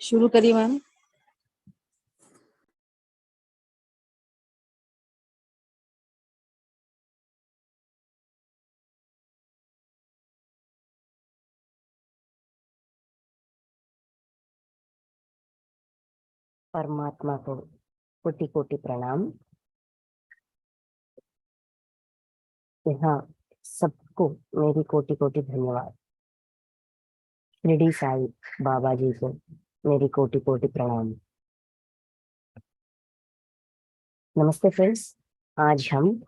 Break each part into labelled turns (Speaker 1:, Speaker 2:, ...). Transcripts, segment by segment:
Speaker 1: शुरू करिए मैम।
Speaker 2: परमात्मा को कोटि कोटि प्रणाम। यहाँ सबको मेरी कोटि कोटि धन्यवाद। शिरडी साई बाबा जी को मेरी कोटि कोटि प्रणाम। नमस्ते फ्रेंड्स, आज हम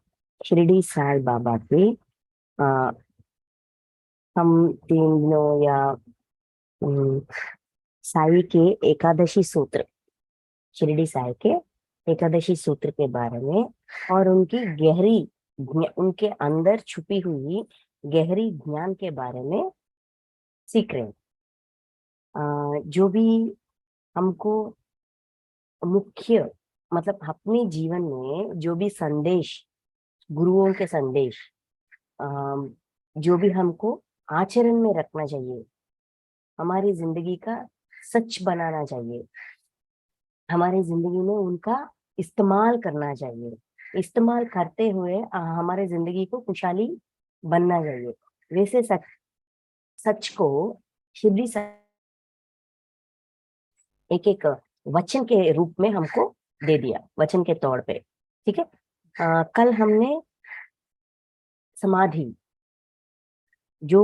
Speaker 2: शिरडी साई बाबा के आ, हम 3 दिनों या अम, साई के एकादशी सूत्र, शिरडी साई के एकादशी सूत्र के बारे में और उनकी उनके अंदर छुपी हुई गहरी ज्ञान के बारे में सीख रहे हैं। जो भी हमको मुख्य मतलब अपने जीवन में जो भी संदेश, गुरुओं के संदेश, जो भी हमको आचरण में रखना चाहिए, हमारी जिंदगी का सच बनाना चाहिए, हमारी जिंदगी में उनका इस्तेमाल करना चाहिए, इस्तेमाल करते हुए हमारे जिंदगी को खुशहाली बनना चाहिए। वैसे सच को शिरडी एक एक वचन के रूप में हमको दे दिया, वचन के तौर पे। ठीक है। कल हमने समाधि, जो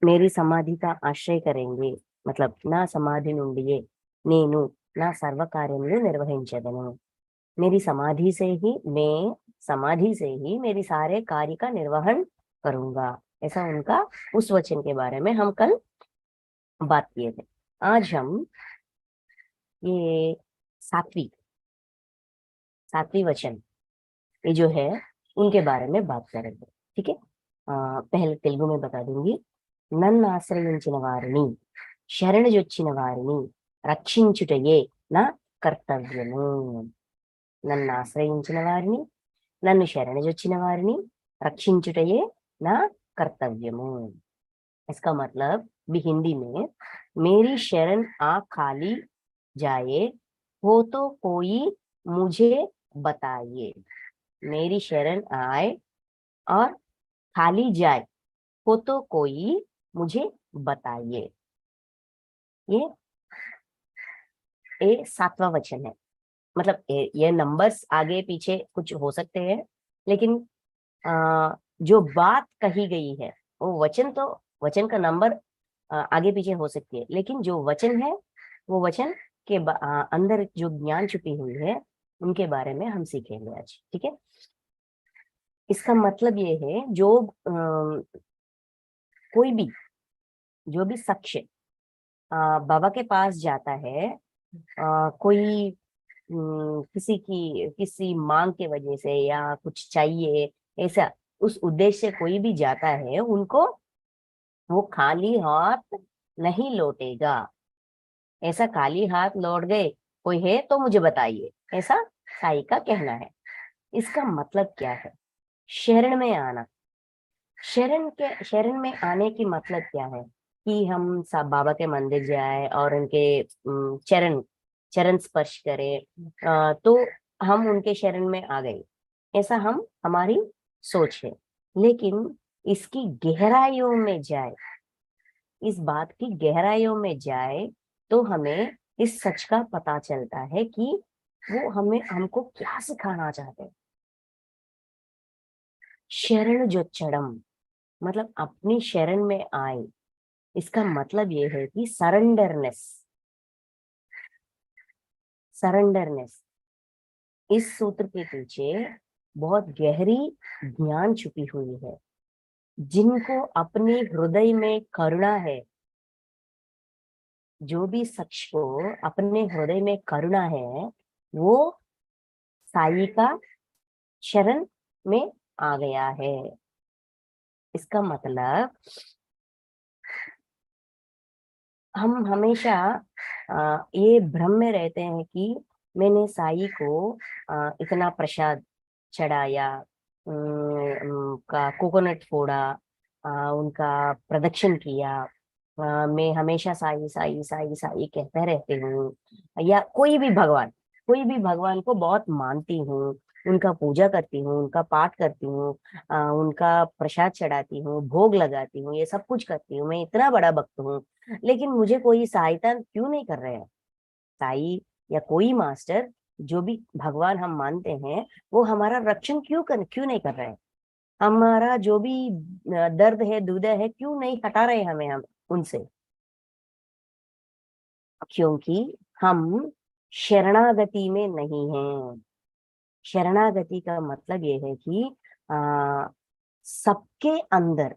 Speaker 2: मेरी समाधि का आश्रय करेंगे, मतलब ना समाधि నుండియే నేను నా సర్వ కార్యములు నిర్వహించెదను, मेरी समाधि से ही मेरी सारे कार्य का निर्वहन करूंगा, ऐसा उनका उस वचन के बारे में हम कल बात किए थे। आज हम ये सातवीं वचन, ये जो है उनके बारे में बात करेंगे। ठीक है। पहले तेलुगु में बता दूंगी। నన్ను ఆశ్రయించిన వారిని, శరణుజొచ్చిన వారిని రక్షించుటయే నా కర్తవ్యము। నన్ను ఆశ్రయించిన వారిని, నన్ను శరణుజొచ్చిన వారిని రక్షించుటయే నా कर्तव्यमु। इसका मतलब भी हिंदी में, मेरी शरण आ खाली जाए हो तो कोई मुझे बताइए। मेरी शरण आए और खाली जाए हो तो कोई मुझे बताइए। ये 7वां वचन है। मतलब ये नंबर्स आगे पीछे कुछ हो सकते हैं, लेकिन जो बात कही गई है वो वचन का नंबर आगे पीछे हो सकती है, लेकिन जो वचन है वो वचन के अंदर जो ज्ञान छुपी हुई है उनके बारे में हम सीखेंगे आज। ठीक है। इसका मतलब ये है, कोई भी जो भी शख्स बाबा के पास जाता है, कोई किसी मांग के वजह से या कुछ चाहिए, ऐसा उस उद्देश्य से कोई भी जाता है, उनको वो खाली हाथ नहीं लौटेगा। ऐसा खाली हाथ लौट गए कोई है तो मुझे बताइए, ऐसा साई का कहना है। इसका मतलब क्या है? शरण में आना। शरण में आने की मतलब क्या है कि हम सब बाबा के मंदिर जाए और उनके चरण स्पर्श करें, तो हम उनके शरण में आ गए, ऐसा हमारी सोच है। लेकिन इसकी गहराइयों में जाए, इस बात की गहराइयों में जाए तो हमें इस सच का पता चलता है कि वो हमको क्या सिखाना चाहते हैं। शरण जो चढ़म, मतलब अपनी शरण में आए, इसका मतलब ये है कि सरेंडरनेस। इस सूत्र के पीछे बहुत गहरी ज्ञान छुपी हुई है। जिनको अपने हृदय में करुणा है, जो भी शख्स को अपने हृदय में करुणा है, वो साई का शरण में आ गया है। इसका मतलब हम हमेशा ये भ्रम में रहते हैं कि मैंने साई को इतना प्रसाद चढ़ाया, का कोकोनट फोड़ा, उनका प्रदक्षिण किया, मैं हमेशा साई साई साई साई कहते रहती हूँ, या कोई भी भगवान को बहुत मानती हूँ, उनका पूजा करती हूँ, उनका पाठ करती हूँ, उनका प्रसाद चढ़ाती हूँ, भोग लगाती हूँ, ये सब कुछ करती हूँ, मैं इतना बड़ा भक्त हूँ, लेकिन मुझे कोई सहायता क्यों नहीं कर रहे हैं? साई या कोई मास्टर, जो भी भगवान हम मानते हैं, वो हमारा रक्षण क्यों नहीं कर रहे हैं? हमारा जो भी दर्द है, दुविधा है, क्यों नहीं हटा रहे हमें हम उनसे? क्योंकि हम शरणागति में नहीं हैं। शरणागति का मतलब ये है कि आ, सबके अंदर,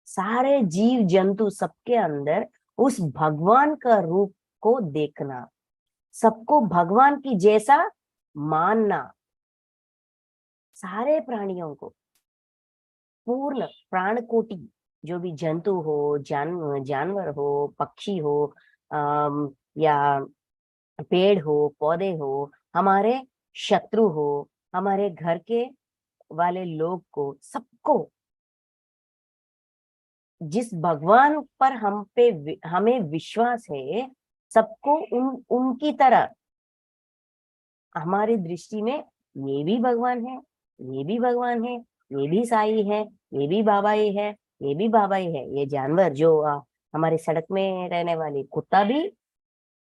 Speaker 2: सारे जीव जंतु सबके अंदर उस भगवान का रूप को देखना, सबको भगवान की जैसा मानना, सारे प्राणियों को, पूर्ण प्राण कोटि, जो भी जंतु हो, जानवर हो, पक्षी हो, या पेड़ हो, पौधे हो, हमारे शत्रु हो, हमारे घर के वाले लोग को, सबको, जिस भगवान पर हमें विश्वास है, सबको उनकी तरह, हमारी दृष्टि में ये भी भगवान है, ये भी भगवान है, ये भी साई है, ये भी बाबा ही है, ये भी बाबा ही है, ये जानवर जो हमारे सड़क में रहने वाली कुत्ता भी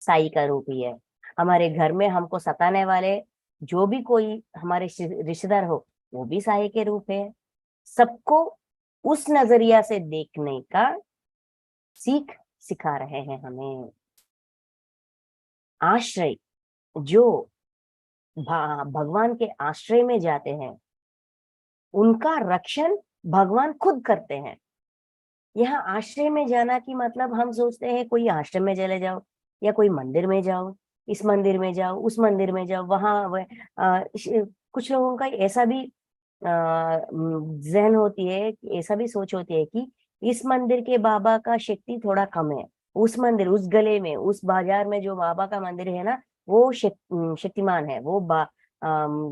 Speaker 2: साई का रूप ही है, हमारे घर में हमको सताने वाले जो भी कोई हमारे रिश्तेदार हो, वो भी साई के रूप है। सबको उस नजरिया से देखने का सीख सिखा रहे हैं हमें। आश्रय, जो भगवान के आश्रय में जाते हैं, उनका रक्षण भगवान खुद करते हैं। यहाँ आश्रय में जाना की मतलब हम सोचते हैं कोई आश्रम में चले जाओ, या कोई मंदिर में जाओ, इस मंदिर में जाओ, उस मंदिर में जाओ, कुछ लोगों का ऐसा भी जहन होती है, ऐसा भी सोच होती है कि इस मंदिर के बाबा का शक्ति थोड़ा कम है, उस मंदिर, उस गले में, उस बाजार में जो बाबा का मंदिर है ना, वो शक्तिमान है, वो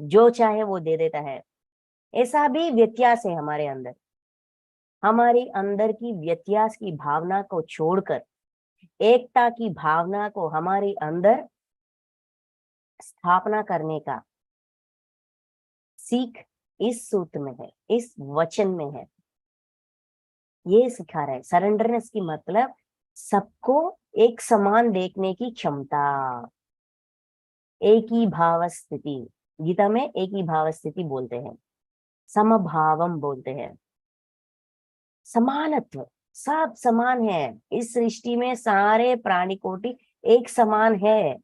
Speaker 2: जो चाहे वो दे देता है। ऐसा भी व्यत्यास है हमारे अंदर। हमारी अंदर की व्यत्यास की भावना को छोड़कर एकता की भावना को हमारे अंदर स्थापना करने का सीख इस सूत्र में है, इस वचन में है। ये सिखा रहा है सरेंडरनेस की मतलब सबको एक समान देखने की क्षमता, एक ही भाव स्थिति, गीता में एक ही भाव स्थिति बोलते हैं, समभावम बोलते हैं, समानत्व, सब समान है। इस सृष्टि में सारे प्राणी कोटि एक समान है,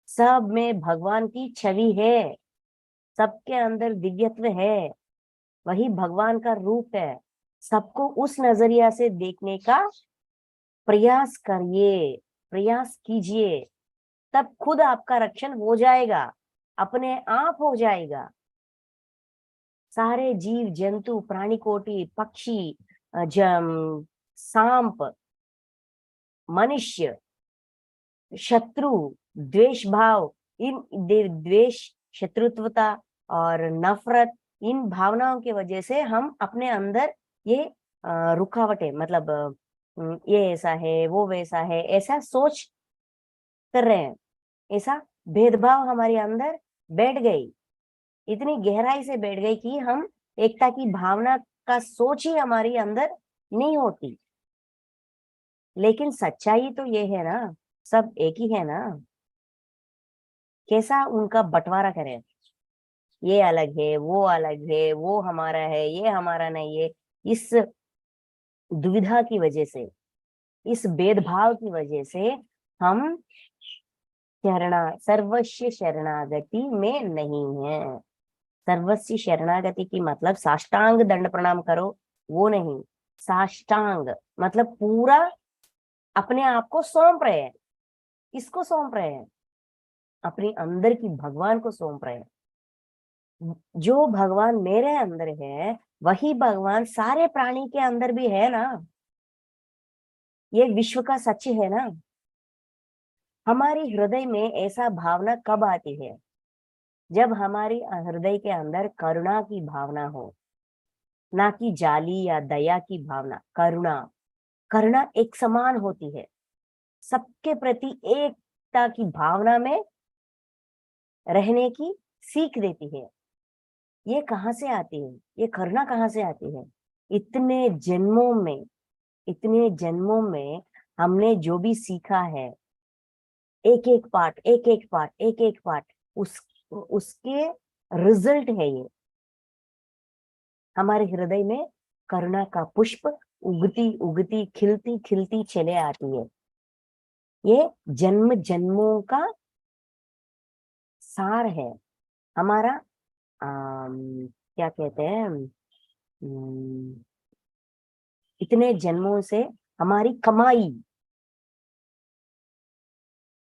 Speaker 2: सब में भगवान की छवि है, सबके अंदर दिव्यत्व है, वही भगवान का रूप है। सबको उस नजरिया से देखने का प्रयास करिए, प्रयास कीजिए, तब खुद आपका रक्षण हो जाएगा, अपने आप हो जाएगा। सारे जीव जंतु, प्राणी कोटि, पक्षी, सांप, मनुष्य, शत्रु, द्वेष भाव, इन द्वेष, शत्रुत्वता और नफरत, इन भावनाओं की वजह से हम अपने अंदर ये रुकावटें, मतलब ये ऐसा है, वो वैसा है, ऐसा सोच कर रहे हैं, ऐसा भेदभाव हमारे अंदर बैठ गई, इतनी गहराई से बैठ गई कि हम एकता की भावना का सोच ही हमारी अंदर नहीं होती। लेकिन सच्चाई तो ये है ना, सब एक ही है ना। कैसा उनका बंटवारा करें, ये अलग है, वो अलग है, वो हमारा है, ये हमारा नहीं है। इस दुविधा की वजह से, इस भेदभाव की वजह से हम सर्वस्व शरणागति में नहीं है। सर्वस्व शरणागति की मतलब साष्टांग दंड प्रणाम करो, वो नहीं। साष्टांग मतलब पूरा अपने आप को सौंप रहे हैं। किसको सौंप रहे हैं? अपने अंदर की भगवान को सौंप रहे हैं। जो भगवान मेरे अंदर है, वही भगवान सारे प्राणी के अंदर भी है ना। ये विश्व का सच है ना। हमारी हृदय में ऐसा भावना कब आती है? जब हमारी हृदय के अंदर करुणा की भावना हो, ना कि जाली या दया की भावना, करुणा। करुणा एक समान होती है, सबके प्रति एकता की भावना में रहने की सीख देती है। ये कहाँ से आती है? ये करुणा कहाँ से आती है? इतने जन्मों में, इतने जन्मों में हमने जो भी सीखा है, एक एक पार्ट, एक एक पार्ट, एक एक पार्ट, उसके रिजल्ट है ये। हमारे हृदय में करुणा का पुष्प उगती उगती खिलती खिलती चले आती है। ये जन्म जन्मों का सार है हमारा। क्या कहते हैं, इतने जन्मों से हमारी कमाई,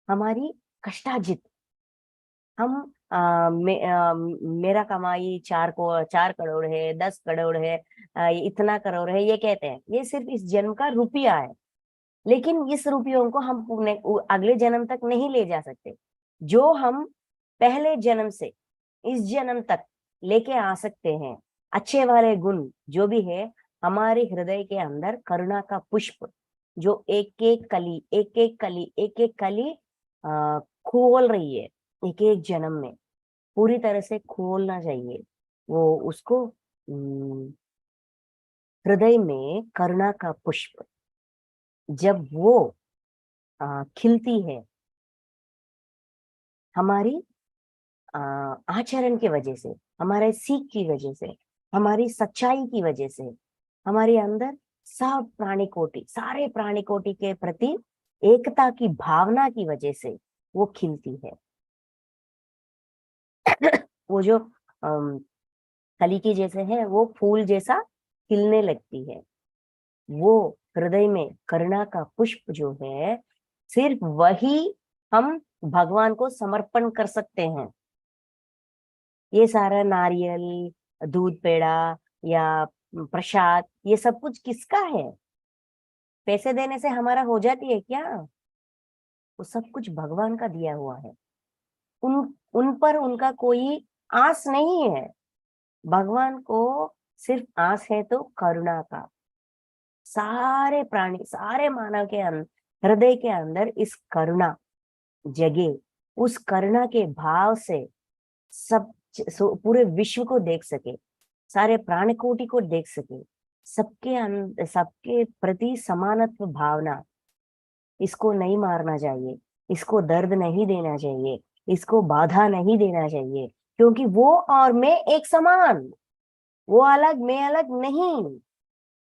Speaker 2: हमारी कष्टार्जित, हम मेरा कमाई 4 करोड़ है, 10 करोड़ है, इतना करोड़ है, ये कहते हैं। ये सिर्फ इस जन्म का रुपया है, लेकिन इस रुपयों को हम अगले जन्म तक नहीं ले जा सकते। जो हम पहले जन्म से इस जन्म तक लेके आ सकते हैं, अच्छे वाले गुण जो भी है, हमारे हृदय के अंदर करुणा का पुष्प जो एक एक कली, एक एक कली, एक एक कली खोल रही है, एक एक जन्म में पूरी तरह से खोलना चाहिए। वो उसको हृदय में करुणा का पुष्प जब वो खिलती है, हमारी आचरण की वजह से, हमारे सीख की वजह से, हमारी सच्चाई की वजह से, हमारे अंदर सब प्राणी कोटि, सारे प्राणी कोटि के प्रति एकता की भावना की वजह से वो खिलती है। वो जो कली की जैसे है, वो फूल जैसा खिलने लगती है। वो हृदय में करुणा का पुष्प जो है, सिर्फ वही हम भगवान को समर्पण कर सकते हैं। ये सारा नारियल, दूध पेड़ा या प्रसाद, ये सब कुछ किसका है? पैसे देने से हमारा हो जाती है क्या? वो सब कुछ भगवान का दिया हुआ है। उन पर उनका कोई आस नहीं है। भगवान को सिर्फ आस है तो करुणा का। सारे प्राणी, सारे मानव के हृदय के अंदर इस करुणा जगे, उस करुणा के भाव से सब पूरे विश्व को देख सके, सारे प्राण कोटि को देख सके, सबके प्रति समानत्व भावना। इसको नहीं मारना चाहिए, इसको दर्द नहीं देना चाहिए, इसको बाधा नहीं देना चाहिए, क्योंकि वो और मैं एक समान, वो अलग मैं अलग नहीं।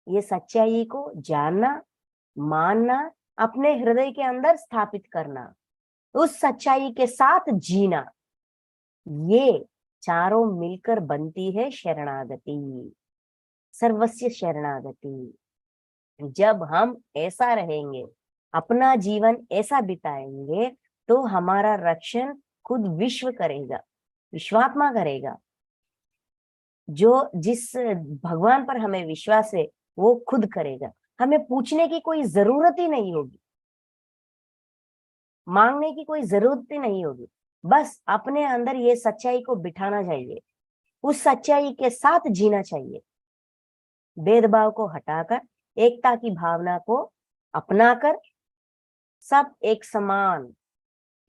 Speaker 2: ये सच्चाई को जानना, मानना, अपने हृदय के अंदर स्थापित करना, उस सच्चाई के साथ जीना, ये चारों मिलकर बनती है शरणागति, सर्वस्व शरणागति। जब हम ऐसा रहेंगे, अपना जीवन ऐसा बिताएंगे, तो हमारा रक्षण खुद विश्व करेगा, विश्वात्मा करेगा। जो जिस भगवान पर हमें विश्वास है, वो खुद करेगा। हमें पूछने की कोई जरूरत ही नहीं होगी, मांगने की कोई जरूरत ही नहीं होगी। बस अपने अंदर ये सच्चाई को बिठाना चाहिए, उस सच्चाई के साथ जीना चाहिए। भेदभाव को हटाकर, एकता की भावना को अपनाकर, सब एक समान,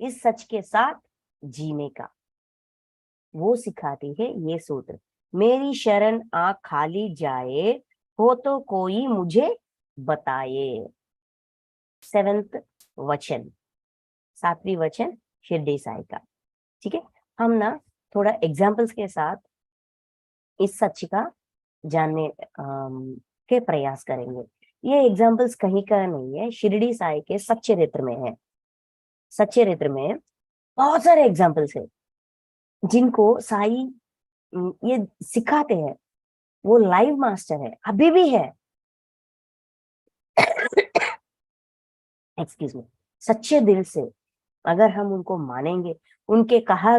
Speaker 2: इस सच के साथ जीने का वो सिखाती है ये सूत्र। मेरी शरण आ खाली जाए, हो तो कोई मुझे बताए। 7वां वचन, 7वीं वचन शिरडी साई का। ठीक है, हम ना थोड़ा एग्जाम्पल्स के साथ इस सच का जानने के प्रयास करेंगे। ये एग्जाम्पल्स कहीं का नहीं है, शिरडी साई के सच्चरित्र में है। सच्चरित्र में बहुत सारे एग्जाम्पल्स है जिनको साई ये सिखाते हैं। वो लाइव मास्टर है, अभी भी है। Excuse me. सच्चे दिल से अगर हम उनको मानेंगे, उनके कहा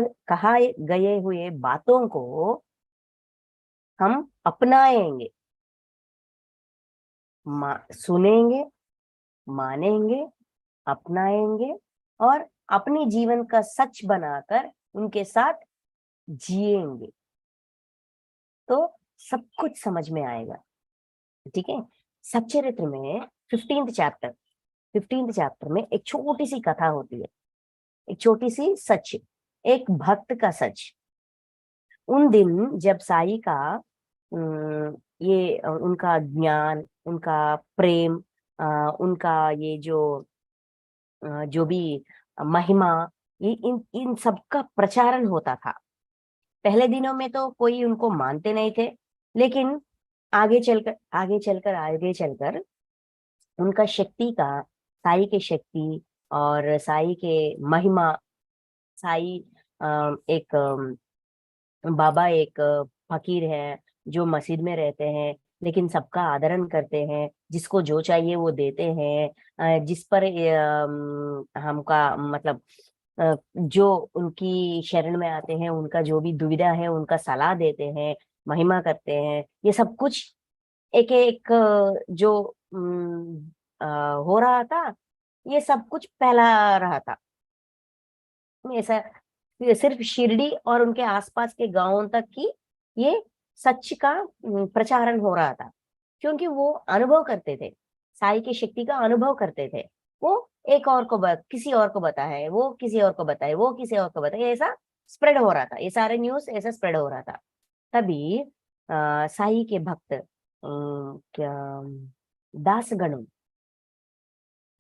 Speaker 2: गए हुए बातों को हम अपनाएंगे, सुनेंगे, मानेंगे, अपनाएंगे और अपनी जीवन का सच बनाकर उनके साथ जिएंगे, तो सब कुछ समझ में आएगा। ठीक है, सच्चरित्र में 15th चैप्टर में एक छोटी सी कथा होती है, एक छोटी सी सच, एक भक्त का सच। उन दिन जब साई का उनका ज्ञान, उनका प्रेम, उनका ये जो भी महिमा, ये इन इन सबका प्रचारण होता था। पहले दिनों में तो कोई उनको मानते नहीं थे, लेकिन आगे चलकर उनका शक्ति का, साई के शक्ति और साई के महिमा, साई एक बाबा एक फकीर है जो मस्जिद में रहते हैं, लेकिन सबका आदरण करते हैं, जिसको जो चाहिए वो देते हैं, जिस पर हमका मतलब जो उनकी शरण में आते हैं, उनका जो भी दुविधा है उनका सलाह देते हैं, महिमा करते हैं। ये सब कुछ एक एक जो हो रहा था, ये सब कुछ फैला रहा था। ऐसा ये सिर्फ शिरडी और उनके आसपास के गांवों तक की ये सच का प्रचारण हो रहा था, क्योंकि वो अनुभव करते थे, साई की शक्ति का अनुभव करते थे। वो एक और को किसी और को बताए, वो किसी और को बताए, वो किसी और को बताए, ऐसा स्प्रेड हो रहा था, ये सारे न्यूज़ ऐसा स्प्रेड हो रहा था। तभी साई के भक्त क्या दासगणु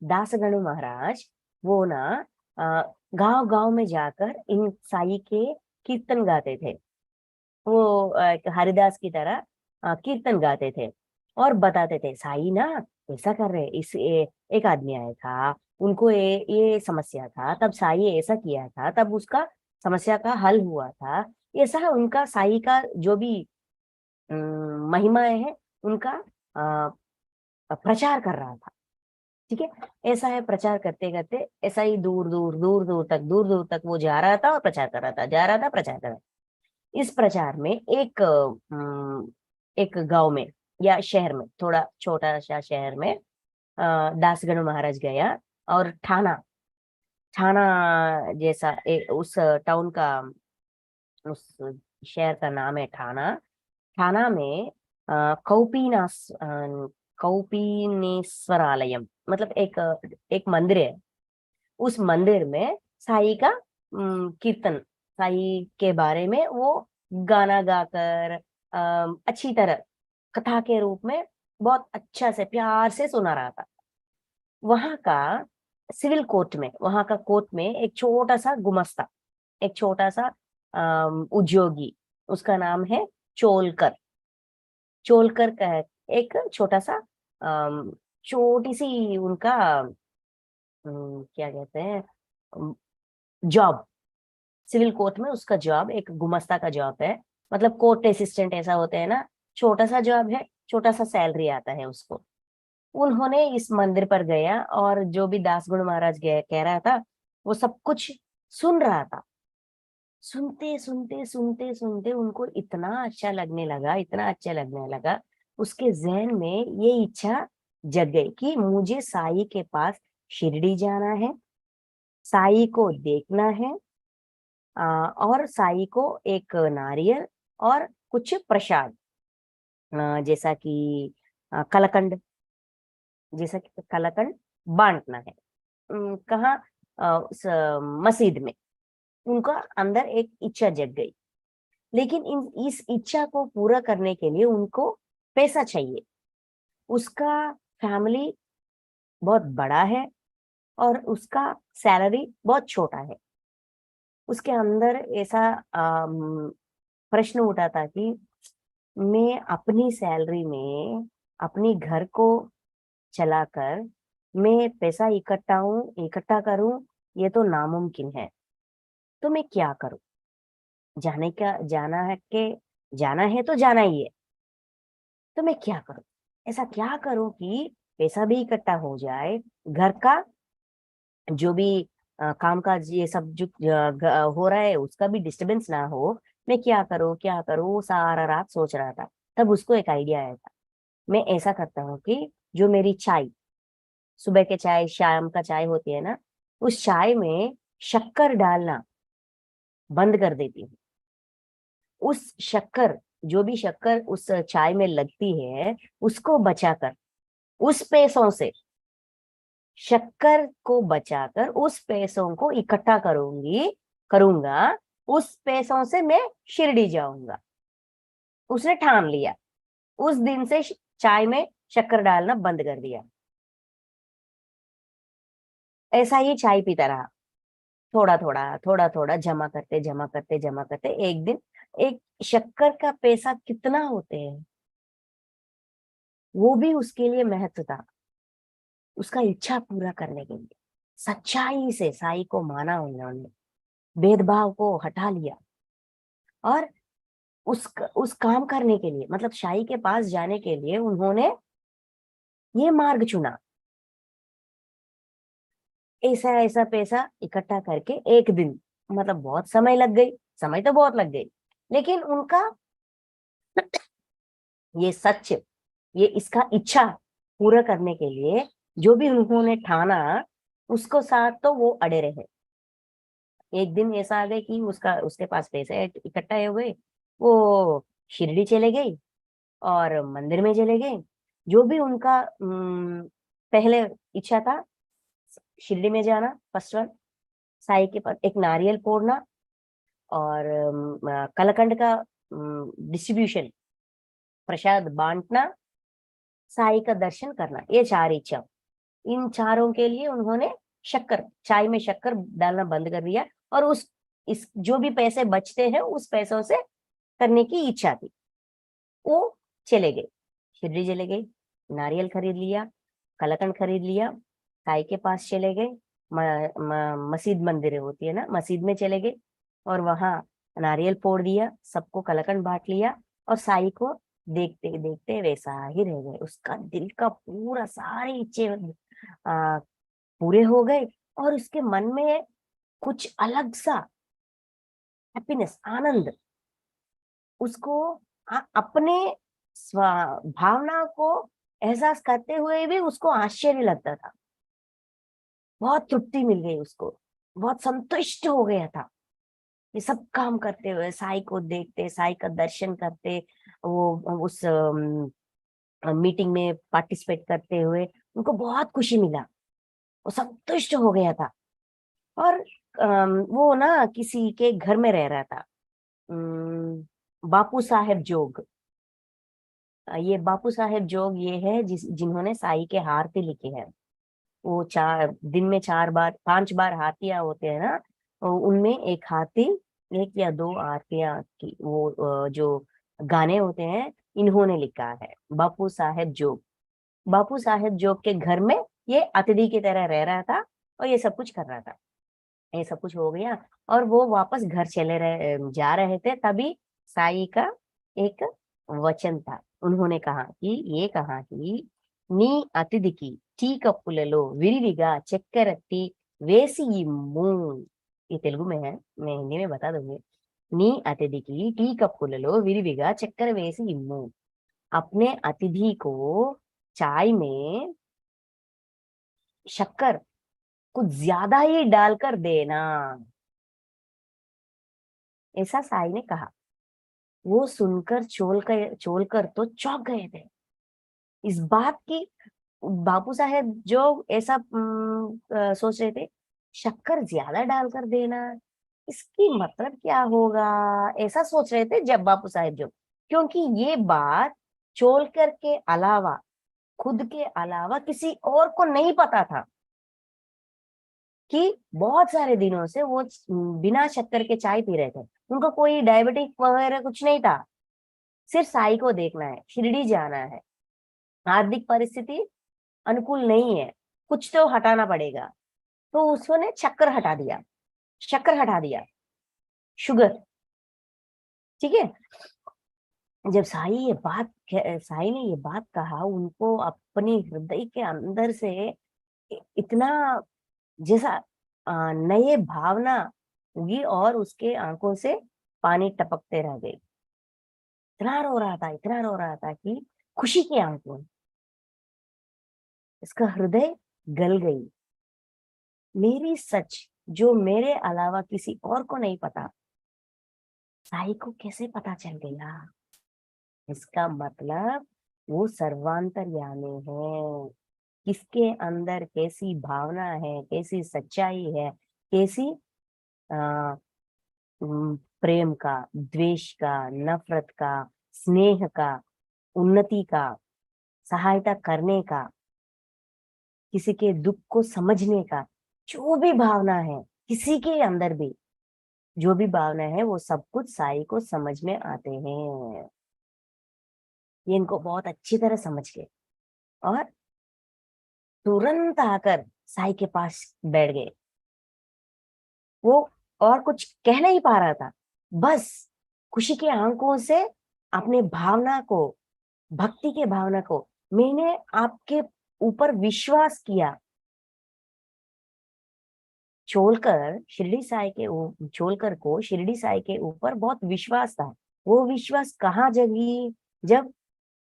Speaker 2: दासगणु महाराज, वो ना गांव गांव में जाकर इन साई के कीर्तन गाते थे। वो एक हरिदास की तरह कीर्तन गाते थे और बताते थे साई ना ऐसा कर रहे। एक आदमी आया था, उनको ये समस्या था, तब साई ऐसा किया था, तब उसका समस्या का हल हुआ था। ऐसा उनका साई का जो भी महिमाएं हैं, उनका प्रचार कर रहा था। ठीक है, ऐसा है, प्रचार करते करते ऐसा ही दूर दूर तक वो जा रहा था और प्रचार कर रहा था, जा रहा था, प्रचार कर रहा था। इस प्रचार में एक गांव में या शहर में, थोड़ा छोटा सा शहर में दासगणु महाराज गया, और ठाना ठाना जैसा उस टाउन का, उस शहर का नाम है ठाना। ठाना में कौपीनेश्वरालयम, मतलब एक मंदिर है। उस मंदिर में साई का कीर्तन, साई के बारे में वो गाना गाकर अच्छी तरह कथा के रूप में बहुत अच्छा से प्यार से सुना रहा था। वहां का सिविल कोर्ट में, वहां का कोर्ट में एक छोटा सा गुमस्ता, एक छोटा सा उद्योगी, उसका नाम है चोलकर। चोलकर का है एक छोटा सा छोटी सी उनका क्या कहते हैं जॉब, सिविल कोर्ट में उसका जॉब एक गुमस्ता का जॉब है, मतलब कोर्ट असिस्टेंट ऐसा होते हैं ना, छोटा सा जॉब है, छोटा सा सैलरी आता है उसको। उन्होंने इस मंदिर पर गया और जो भी दासगुण महाराज कह रहा था वो सब कुछ सुन रहा था। सुनते सुनते सुनते सुनते उनको इतना अच्छा लगने लगा, इतना अच्छा लगने लगा, उसके जहन में ये इच्छा जग गई कि मुझे साई के पास शिरडी जाना है, साई को देखना है, और साई को एक नारियल और कुछ प्रसाद, जैसा कि कलाकंद, जैसा कि कलाकंद बांटना है। कहाँ? उस मस्जिद में। उनका अंदर एक इच्छा जग गई, लेकिन इस इच्छा को पूरा करने के लिए उनको पैसा चाहिए। उसका फैमिली बहुत बड़ा है और उसका सैलरी बहुत छोटा है। उसके अंदर ऐसा प्रश्न उठा था कि मैं अपनी सैलरी में अपनी घर को चलाकर मैं पैसा इकट्ठा करूं, ये तो नामुमकिन है। तो मैं क्या करूं? जाना है तो जाना ही है, तो मैं क्या करूं? ऐसा क्या करूं कि पैसा भी इकट्ठा हो जाए, घर का जो भी काम काज ये सब जो हो रहा है उसका भी डिस्टरबेंस ना हो। मैं क्या करूं, वो सारा रात सोच रहा था। तब उसको एक आइडिया आया था, मैं ऐसा करता हूँ कि जो मेरी चाय, सुबह के चाय शाम का चाय होती है ना, उस चाय में शक्कर डालना बंद कर देती हूँ। उस शक्कर, जो भी शक्कर उस चाय में लगती है, उसको बचाकर उस पैसों से शक्कर को बचाकर उस पैसों को इकट्ठा करूंगा, उस पैसों से मैं शिरडी जाऊंगा। उसने ठान लिया, उस दिन से चाय में शक्कर डालना बंद कर दिया। ऐसा ही चाय पीता रहा, थोड़ा थोड़ा जमा करते एक दिन एक शक्कर का पैसा कितना होते हैं वो भी उसके लिए महत्व था। उसका इच्छा पूरा करने के लिए सच्चाई से साई को माना उन्होंने, भेदभाव को हटा लिया और उस काम करने के लिए, मतलब शाही के पास जाने के लिए उन्होंने ये मार्ग चुना। ऐसा ऐसा पैसा इकट्ठा करके एक दिन, मतलब बहुत समय लग गई, समय तो बहुत लग गई, लेकिन उनका ये सच, ये इसका इच्छा पूरा करने के लिए जो भी उन्होंने ठाना उसको साथ तो वो अड़े रहे। एक दिन ऐसा आ गया कि उसके पास पैसे इकट्ठा हो गए, वो शिरडी चले गई और मंदिर में चले गए। जो भी उनका पहले इच्छा था, शिरडी में जाना, फर्स्ट वन, साई के पास एक नारियल फोड़ना और कलाकंद का डिस्ट्रीब्यूशन, प्रसाद बांटना, साई का दर्शन करना, ये चार इच्छा। इन चारों के लिए उन्होंने शक्कर, चाय में शक्कर डालना बंद कर दिया और उस इस जो भी पैसे बचते हैं उस पैसों से करने की इच्छा थी। वो चले गए, शिरडी चले गए, नारियल खरीद लिया, कलाकंद खरीद लिया, साई के पास चले गए, मस्जिद मंदिर होती है ना, मस्जिद में चले गए और वहां नारियल फोड़ दिया, सबको कलाकंद बांट लिया और साई को देखते देखते वैसा ही रह गए। उसका दिल का पूरा सारे इच्छे आ, पूरे हो गए और उसके मन में कुछ अलग सा हैप्पीनेस, आनंद, उसको अपने भावना को एहसास करते हुए भी उसको आश्चर्य लगता था। बहुत तृप्ति मिल गई उसको, बहुत संतुष्ट हो गया था। ये सब काम करते हुए, साई को देखते, साई का दर्शन करते, वो उस मीटिंग में पार्टिसिपेट करते हुए उनको बहुत खुशी मिला, वो संतुष्ट हो गया था। और वो ना किसी के घर में रह रहा था, बापू साहेब जोग। ये बापू साहेब जोग ये है जिन्होंने साई के आरती लिखे हैं। वो चार दिन में 4 बार 5 बार हाथियां होते हैं ना, तो उनमें एक हाथी, एक या दो आरतियां की वो जो गाने होते हैं, इन्होंने लिखा है, बापू साहेब जोग। बापू साहेब जोग के घर में ये अतिथि की तरह रह रहा था और ये सब कुछ कर रहा था। ये सब कुछ हो गया और वो वापस घर चले रहे जा रहे थे, तभी साई का एक वचन था। उन्होंने कहा कि నీ అతిథికి టీ కప్పులలో విరివిగా చక్కెరట్టి వేసి ఇమ్ము। ये तेलुगु में है, मैं हिंदी में बता दूंगी। నీ అతిథికి టీ కప్పులలో విరివిగా చక్కెర వేసి ఇమ్ము। अपने अतिथि को चाय में शक्कर कुछ ज्यादा ही डालकर देना, ऐसा साई ने कहा। वो सुनकर चोल कर तो चौंक गए थे इस बात की। बापू साहेब जो ऐसा सोच रहे थे, शक्कर ज्यादा डालकर देना, इसकी मतलब क्या होगा, ऐसा सोच रहे थे जब बापू साहेब जो, क्योंकि ये बात चोलकर के अलावा, खुद के अलावा किसी और को नहीं पता था कि बहुत सारे दिनों से वो बिना शक्कर के चाय पी रहे थे। उनको कोई डायबिटिक वगैरह कुछ नहीं था, सिर्फ साई को देखना है, शिरडी जाना है, आर्थिक परिस्थिति अनुकूल नहीं है, कुछ तो हटाना पड़ेगा। तो उसने शक्कर हटा दिया, शक्कर हटा दिया, शुगर, ठीक है। जब साई ने ये बात कहा, उनको अपने हृदय के अंदर से इतना जैसा नए भावना हुई और उसके आंखों से पानी टपकते रह गए। इतना रो रहा था, इतना रो रहा था कि खुशी की आंखों, इसका हृदय गल गई। मेरी सच जो मेरे अलावा किसी और को नहीं पता, साई को कैसे पता चल गया। इसका मतलब वो सर्वांतर्यामी है। किसके अंदर कैसी भावना है, कैसी सच्चाई है, कैसी आ, प्रेम का, द्वेष का, नफरत का, स्नेह का, उन्नति का, सहायता करने का, किसी के दुख को समझने का, जो भी भावना है किसी के अंदर भी, जो भी भावना है वो सब कुछ साई को समझ में आते हैं। ये इनको बहुत अच्छी तरह समझ गए और तुरंत आकर साई के पास बैठ गए। वो और कुछ कह नहीं पा रहा था, बस खुशी के आंखों से अपने भावना को, भक्ति के भावना को, मैंने आपके ऊपर विश्वास किया, छोड़कर को शिरडी साई के ऊपर बहुत विश्वास था। वो विश्वास कहाँ जगी? जब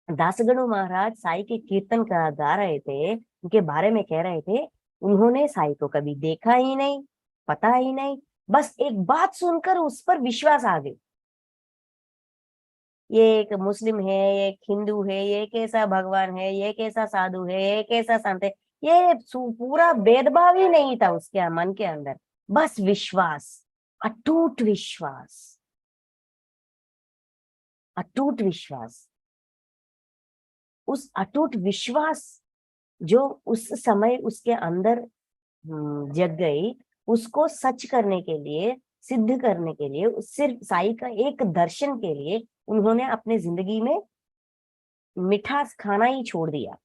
Speaker 2: दासगणु महाराज साई के कीर्तन गा रहे थे, उनके बारे में कह रहे थे, उन्होंने साई को कभी देखा ही नहीं, पता ही नहीं, बस एक बात सुनकर उस पर विश्वास आ गई। ये एक मुस्लिम है, ये एक हिंदू है, ये कैसा भगवान है, ये कैसा साधु है, ये कैसा संत है, ये पूरा भेदभाव ही नहीं था उसके मन के अंदर, बस विश्वास, अटूट विश्वास, अटूट विश्वास। उस अटूट विश्वास जो उस समय उसके अंदर जग गई, उसको सच करने के लिए, सिद्ध करने के लिए, सिर्फ साई का एक दर्शन के लिए उन्होंने अपने जिंदगी में मिठास खाना ही छोड़ दिया।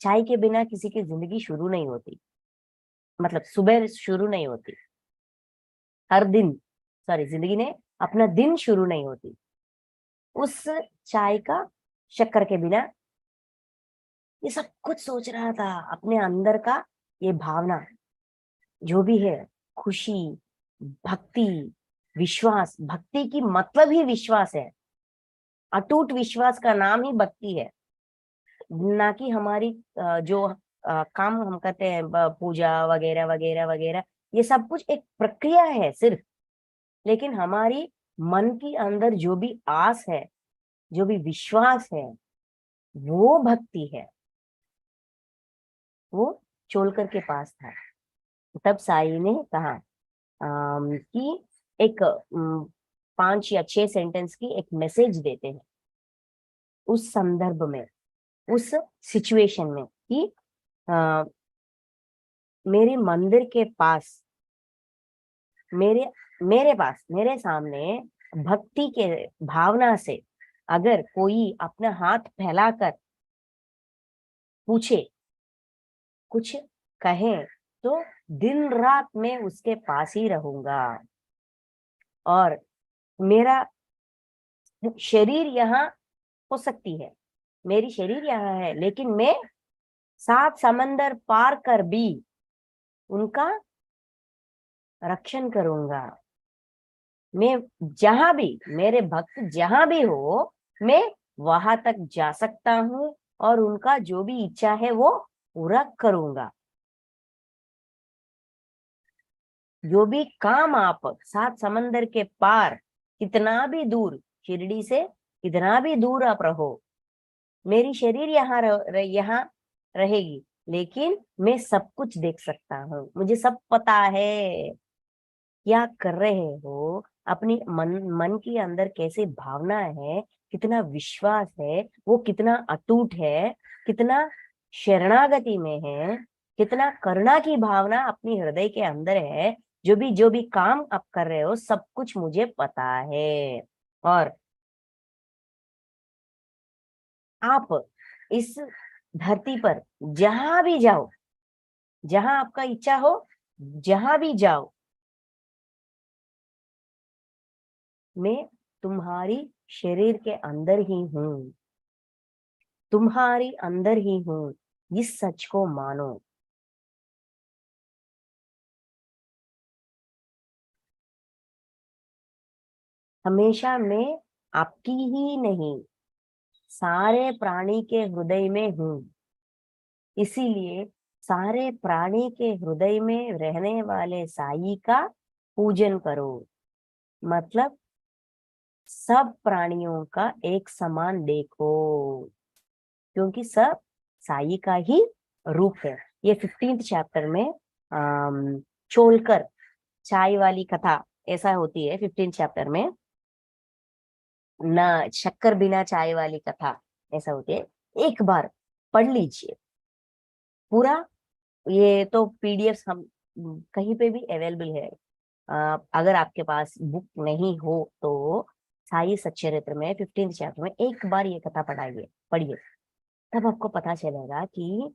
Speaker 2: चाय के बिना किसी की जिंदगी शुरू नहीं होती, मतलब सुबह शुरू नहीं होती, हर दिन, सॉरी, जिंदगी ने अपना दिन शुरू नहीं होती उस चाय का, शक्कर के बिना। ये सब कुछ सोच रहा था अपने अंदर का, ये भावना जो भी है, खुशी, भक्ति, विश्वास, भक्ति की मतलब ही विश्वास है, अटूट विश्वास का नाम ही भक्ति है। ना कि हमारी जो काम हम करते हैं, पूजा वगैरह वगैरह वगैरह, ये सब कुछ एक प्रक्रिया है सिर्फ, लेकिन हमारी मन के अंदर जो भी आस है, जो भी विश्वास है, वो भक्ति है। वो चोलकर के पास था। तब साई ने कहा कि एक 5 या 6 सेंटेंस की एक मैसेज देते हैं उस संदर्भ में, उस सिचुएशन में, कि आ, मेरे मंदिर के पास, मेरे मेरे पास, मेरे सामने भक्ति के भावना से अगर कोई अपना हाथ फैलाकर पूछे, कुछ कहे, तो दिन रात मैं उसके पास ही रहूंगा। और मेरा शरीर यहाँ हो सकती है, मेरी शरीर यहाँ है, लेकिन मैं 7 समंदर पार कर भी उनका रक्षण करूंगा। मैं जहां भी, मेरे भक्त जहां भी हो, मैं वहां तक जा सकता हूँ और उनका जो भी इच्छा है वो पूरा करूंगा। जो भी काम आप 7 समंदर के पार, कितना भी दूर, शिरडी से कितना भी दूर आप रहो, मेरी शरीर यहाँ रहेगी, लेकिन मैं सब कुछ देख सकता हूँ, मुझे सब पता है क्या कर रहे हो, अपनी मन के अंदर कैसे भावना है, कितना विश्वास है, वो कितना अटूट है, कितना शरणागति में है, कितना करुणा की भावना अपनी हृदय के अंदर है, जो भी काम आप कर रहे हो सब कुछ मुझे पता है। और आप इस धरती पर जहां भी जाओ, जहां आपका इच्छा हो, जहां भी जाओ, मैं तुम्हारी शरीर के अंदर ही हूँ, तुम्हारी अंदर ही हूँ, इस सच को मानो। हमेशा मैं आपकी ही नहीं, सारे प्राणी के हृदय में हूँ, इसीलिए सारे प्राणी के हृदय में रहने वाले साई का पूजन करो। मतलब सब प्राणियों का एक समान देखो, क्योंकि सब साई का ही रूप है। ये 15th चैप्टर में छोलकर चाय वाली कथा ऐसा होती है 15th चैप्टर में, ना शक्कर बिना चाय वाली कथा ऐसा होती है। एक बार पढ़ लीजिए पूरा। ये तो पीडीएफ हम कहीं पे भी अवेलेबल है। अगर आपके पास बुक नहीं हो तो साई सच्चरित्र में 15th चैप्टर में एक बार ये कथा पढ़िए, तब आपको पता चलेगा कि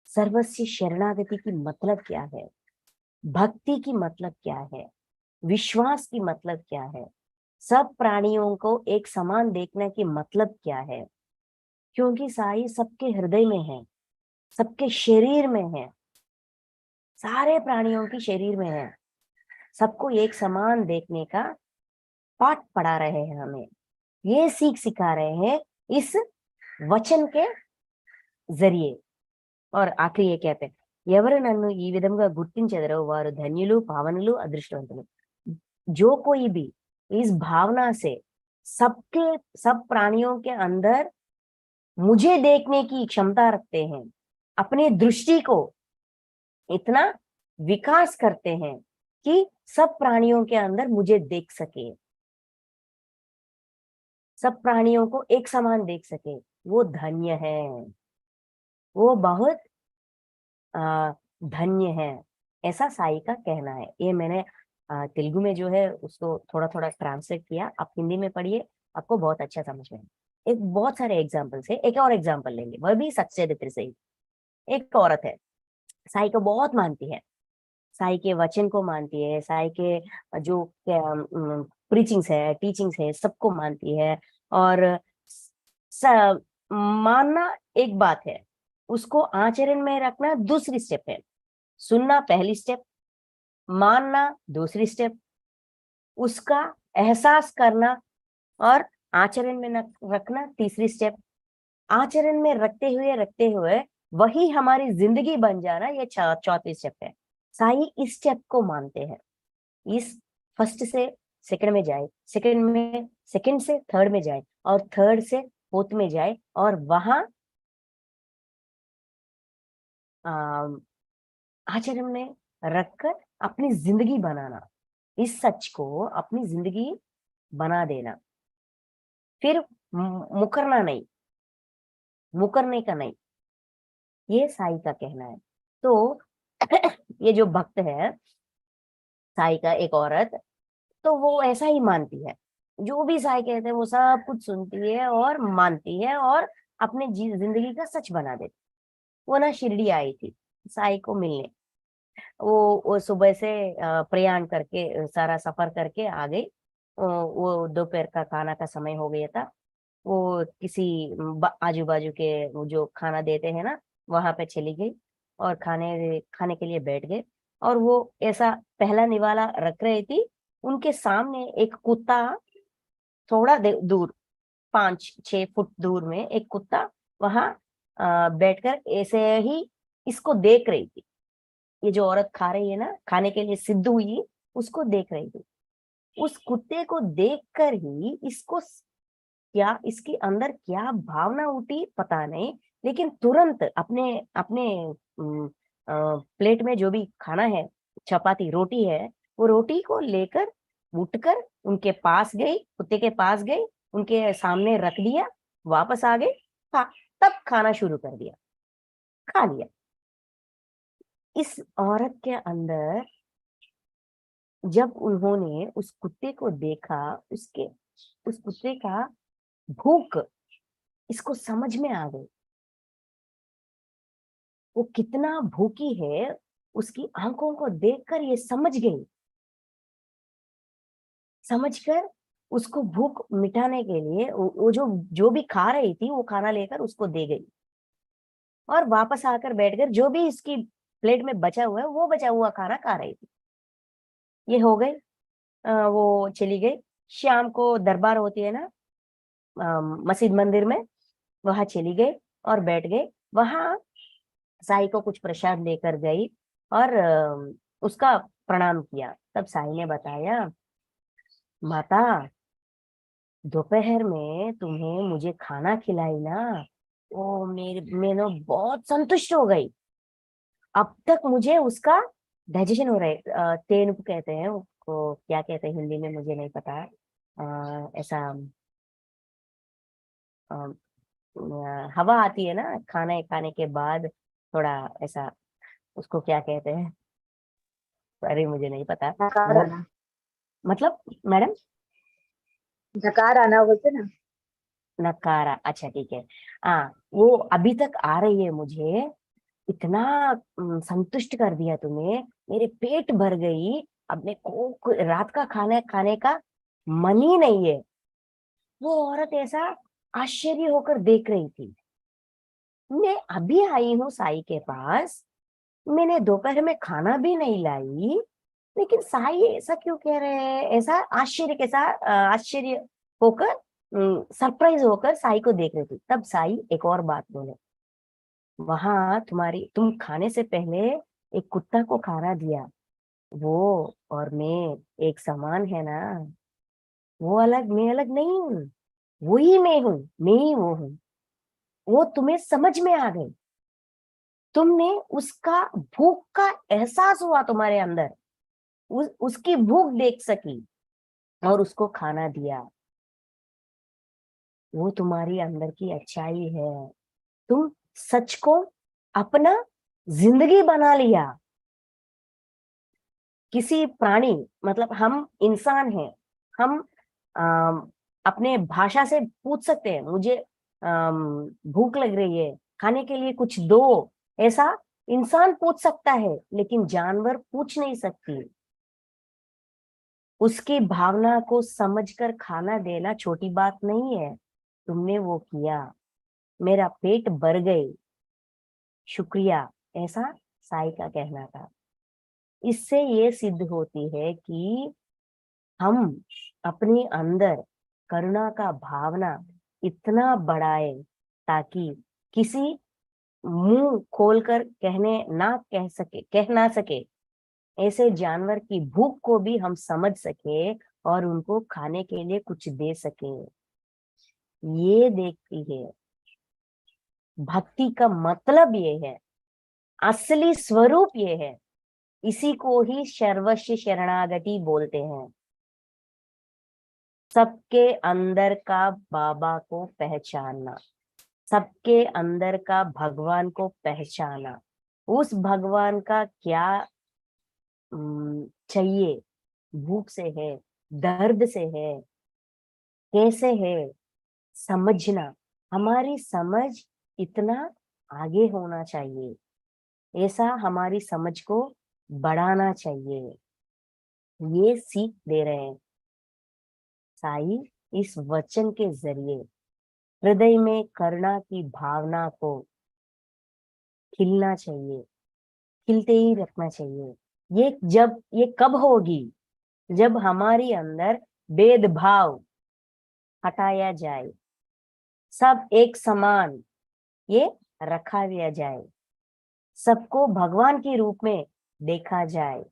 Speaker 2: सर्वस्व शरणागति की मतलब क्या है, भक्ति की मतलब क्या है, विश्वास की मतलब क्या है, सब प्राणियों को एक समान देखने की मतलब क्या है। क्योंकि साई सबके हृदय में है, सबके शरीर में है, सारे प्राणियों की शरीर में है। सबको एक समान देखने का पाठ पढ़ा रहे हैं हमें, ये सीख सिखा रहे हैं इस वचन के जरिए। और आखिरी ये कहते हैं, ఎవరు నన్ను ఈ విధంగా గుర్తించెదరో వారు ధన్యులు పావనులు అదృష్టవంతులు। जो कोई भी इस भावना से सबके सब प्राणियों के अंदर मुझे देखने की क्षमता रखते हैं, अपनी दृष्टि को इतना विकास करते हैं कि सब प्राणियों के अंदर मुझे देख सके, सब प्राणियों को एक समान देख सके, वो धन्य है, वो बहुत धन्य है, ऐसा साई का कहना है। ये मैंने तेलुगु में जो है उसको थोड़ा थोड़ा ट्रांसलेट किया, आप हिंदी में पढ़िए, आपको बहुत अच्छा समझ में आएगा। एक बहुत सारे एग्जाम्पल से एक और एग्जाम्पल लेंगे, वह भी सच्चरित्र से ही। एक औरत है, साई को बहुत मानती है, साई के वचन को मानती है, साई के जो प्रीचिंग्स है, टीचिंग्स है, सबको मानती है। और स, मानना एक बात है, उसको आचरण में रखना दूसरी स्टेप है। सुनना पहली स्टेप, मानना दूसरी स्टेप, उसका एहसास करना और आचरण में रखना तीसरी स्टेप। आचरण में रखते हुए वही हमारी जिंदगी बन जाना, ये चौथी स्टेप है। साई इस स्टेप को मानते हैं, इस फर्स्ट से सेकंड में जाए, सेकंड से थर्ड में जाए, और थर्ड से फोर्थ में जाए, और वहां आचरण में रखकर अपनी जिंदगी बनाना, इस सच को अपनी जिंदगी बना देना। फिर मुकरना नहीं, मुकरने का नहीं, ये साई का कहना है। तो ये जो भक्त है साई का, एक औरत, तो वो ऐसा ही मानती है, जो भी साई कहते हैं वो सब कुछ सुनती है और मानती है और अपने जिंदगी का सच बना देती। वो ना शिरडी आई थी साई को मिलने, वो सुबह से प्रयाण करके सारा सफर करके आ गई। वो दोपहर का खाना का समय हो गया था। वो किसी आजू बाजू के वो जो खाना देते हैं ना, वहां पे चली गई और खाने खाने के लिए बैठ गए। और वो ऐसा पहला निवाला रख रही थी, उनके सामने एक कुत्ता, थोड़ा दूर 5-6 फुट दूर में एक कुत्ता वहां बैठकर ऐसे ही इसको देख रही थी। ये जो औरत खा रही है ना, खाने के लिए सिद्ध हुई, उसको देख रही थी। उस कुत्ते को देखकर ही इसको क्या, इसके अंदर क्या भावना उठी पता नहीं, लेकिन तुरंत अपने अपने प्लेट में जो भी खाना है, चपाती रोटी है, वो रोटी को लेकर उठकर उनके पास गई, कुत्ते के पास गई, उनके सामने रख दिया, वापस आ गई, खा, तब खाना शुरू कर दिया, खा लिया। इस औरत के अंदर जब उन्होंने उस कुत्ते को देखा, उसके उस कुत्ते का भूख इसको समझ में आ गई, वो कितना भूखी है, उसकी आंखों को देखकर ये समझ गई। समझकर उसको भूख मिटाने के लिए वो जो जो भी खा रही थी वो खाना लेकर उसको दे गई, और वापस आकर बैठकर जो भी इसकी प्लेट में बचा हुआ है वो बचा हुआ खाना खा रही थी। ये हो गई, वो चली गई। शाम को दरबार होती है ना मस्जिद मंदिर में, वहां चली गई और बैठ गई। वहां साई को कुछ प्रसाद लेकर गई और उसका प्रणाम किया। तब साई ने बताया, माता दोपहर में तुम्हें मुझे खाना खिलाई ना, वो मैं ना बहुत संतुष्ट हो गई। अब तक मुझे उसका डाइजेशन हो रहा है। तेन को कहते हैं, उसको क्या कहते हैं हिंदी में मुझे नहीं पता। ऐसा अ, हवा आती है ना खाना खाने के बाद, थोड़ा ऐसा, उसको क्या कहते हैं? अरे मुझे नहीं पता।
Speaker 1: नकार
Speaker 2: वो
Speaker 1: आना।
Speaker 2: मतलब, मैडम,
Speaker 1: नकार आना बोलते ना।
Speaker 2: नकारा, अच्छा ठीक है। हाँ, वो अभी तक आ रही है मुझे। इतना संतुष्ट कर दिया तुम्हें, मेरे पेट भर गई। अब मेरे को रात का खाना खाने का मन ही नहीं है। वो औरत ऐसा आश्चर्य होकर देख रही थी। मैं अभी आई हूँ साई के पास, मैंने दोपहर में खाना भी नहीं लाई, लेकिन साई ऐसा क्यों कह रहे हैं? ऐसा आश्चर्य के साथ आश्चर्य होकर, सरप्राइज होकर साई को देख रही थी। तब साई एक और बात बोले, वहां तुम खाने से पहले एक कुत्ता को खाना दिया, वो और मैं एक समान है ना। वो अलग, मैं अलग नहीं हूँ। वही मैं हूँ, मैं ही वो हूँ। वो तुम्हें समझ में आ गई। तुमने उसका भूख का एहसास हुआ तुम्हारे अंदर, उसकी भूख देख सकी और उसको खाना दिया। वो तुम्हारी अंदर की अच्छाई है। तुम सच को अपना जिंदगी बना लिया। किसी प्राणी, मतलब हम इंसान हैं, हम अपने भाषा से पूछ सकते हैं, मुझे भूख लग रही है, खाने के लिए कुछ दो, ऐसा इंसान पूछ सकता है, लेकिन जानवर पूछ नहीं सकती। उसकी भावना को समझकर खाना देना छोटी बात नहीं है। तुमने वो किया, मेरा पेट भर गई, शुक्रिया, ऐसा साई का कहना था। इससे ये सिद्ध होती है कि हम अपने अंदर करुणा का भावना इतना बढ़ाए, ताकि किसी मुंह खोलकर कह ना सके ऐसे जानवर की भूख को भी हम समझ सके और उनको खाने के लिए कुछ दे सके। ये देखती है, भक्ति का मतलब ये है, असली स्वरूप ये है। इसी को ही सर्वस्व शरणागति बोलते हैं। सबके अंदर का बाबा को पहचानना, सबके अंदर का भगवान को पहचाना। उस भगवान का क्या चाहिए, भूख से है, दर्द से है, कैसे है, समझना। हमारी समझ इतना आगे होना चाहिए, ऐसा हमारी समझ को बढ़ाना चाहिए। ये सीख दे रहे हैं साई इस वचन के जरिए। हृदय में करुणा की भावना को खिलना चाहिए, खिलते ही रखना चाहिए। ये कब होगी? जब हमारी अंदर भेदभाव हटाया जाए, सब एक समान ये रखा दिया जाए, सबको भगवान के रूप में देखा जाए,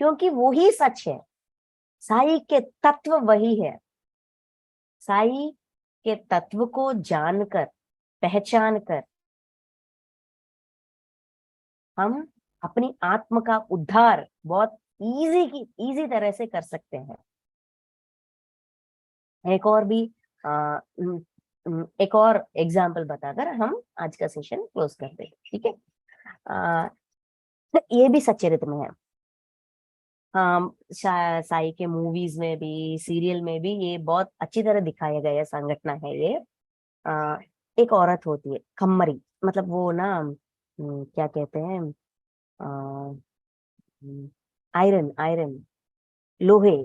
Speaker 2: क्योंकि वो ही सच है। साई के तत्व वही है। साई के तत्व को जानकर, पहचान कर, हम अपनी आत्म का उद्धार बहुत इजी तरह से कर सकते हैं। एक और भी एक और एग्जाम्पल बताकर हम आज का सेशन क्लोज करते हैं, ठीक है? ये भी सच्चरित्र में है। साई के मूवीज में भी, सीरियल में भी ये बहुत अच्छी तरह दिखाया गया संघटना है ये। आ, एक औरत होती है खम्मरी, मतलब वो ना, क्या कहते हैं, आयरन आयरन, लोहे,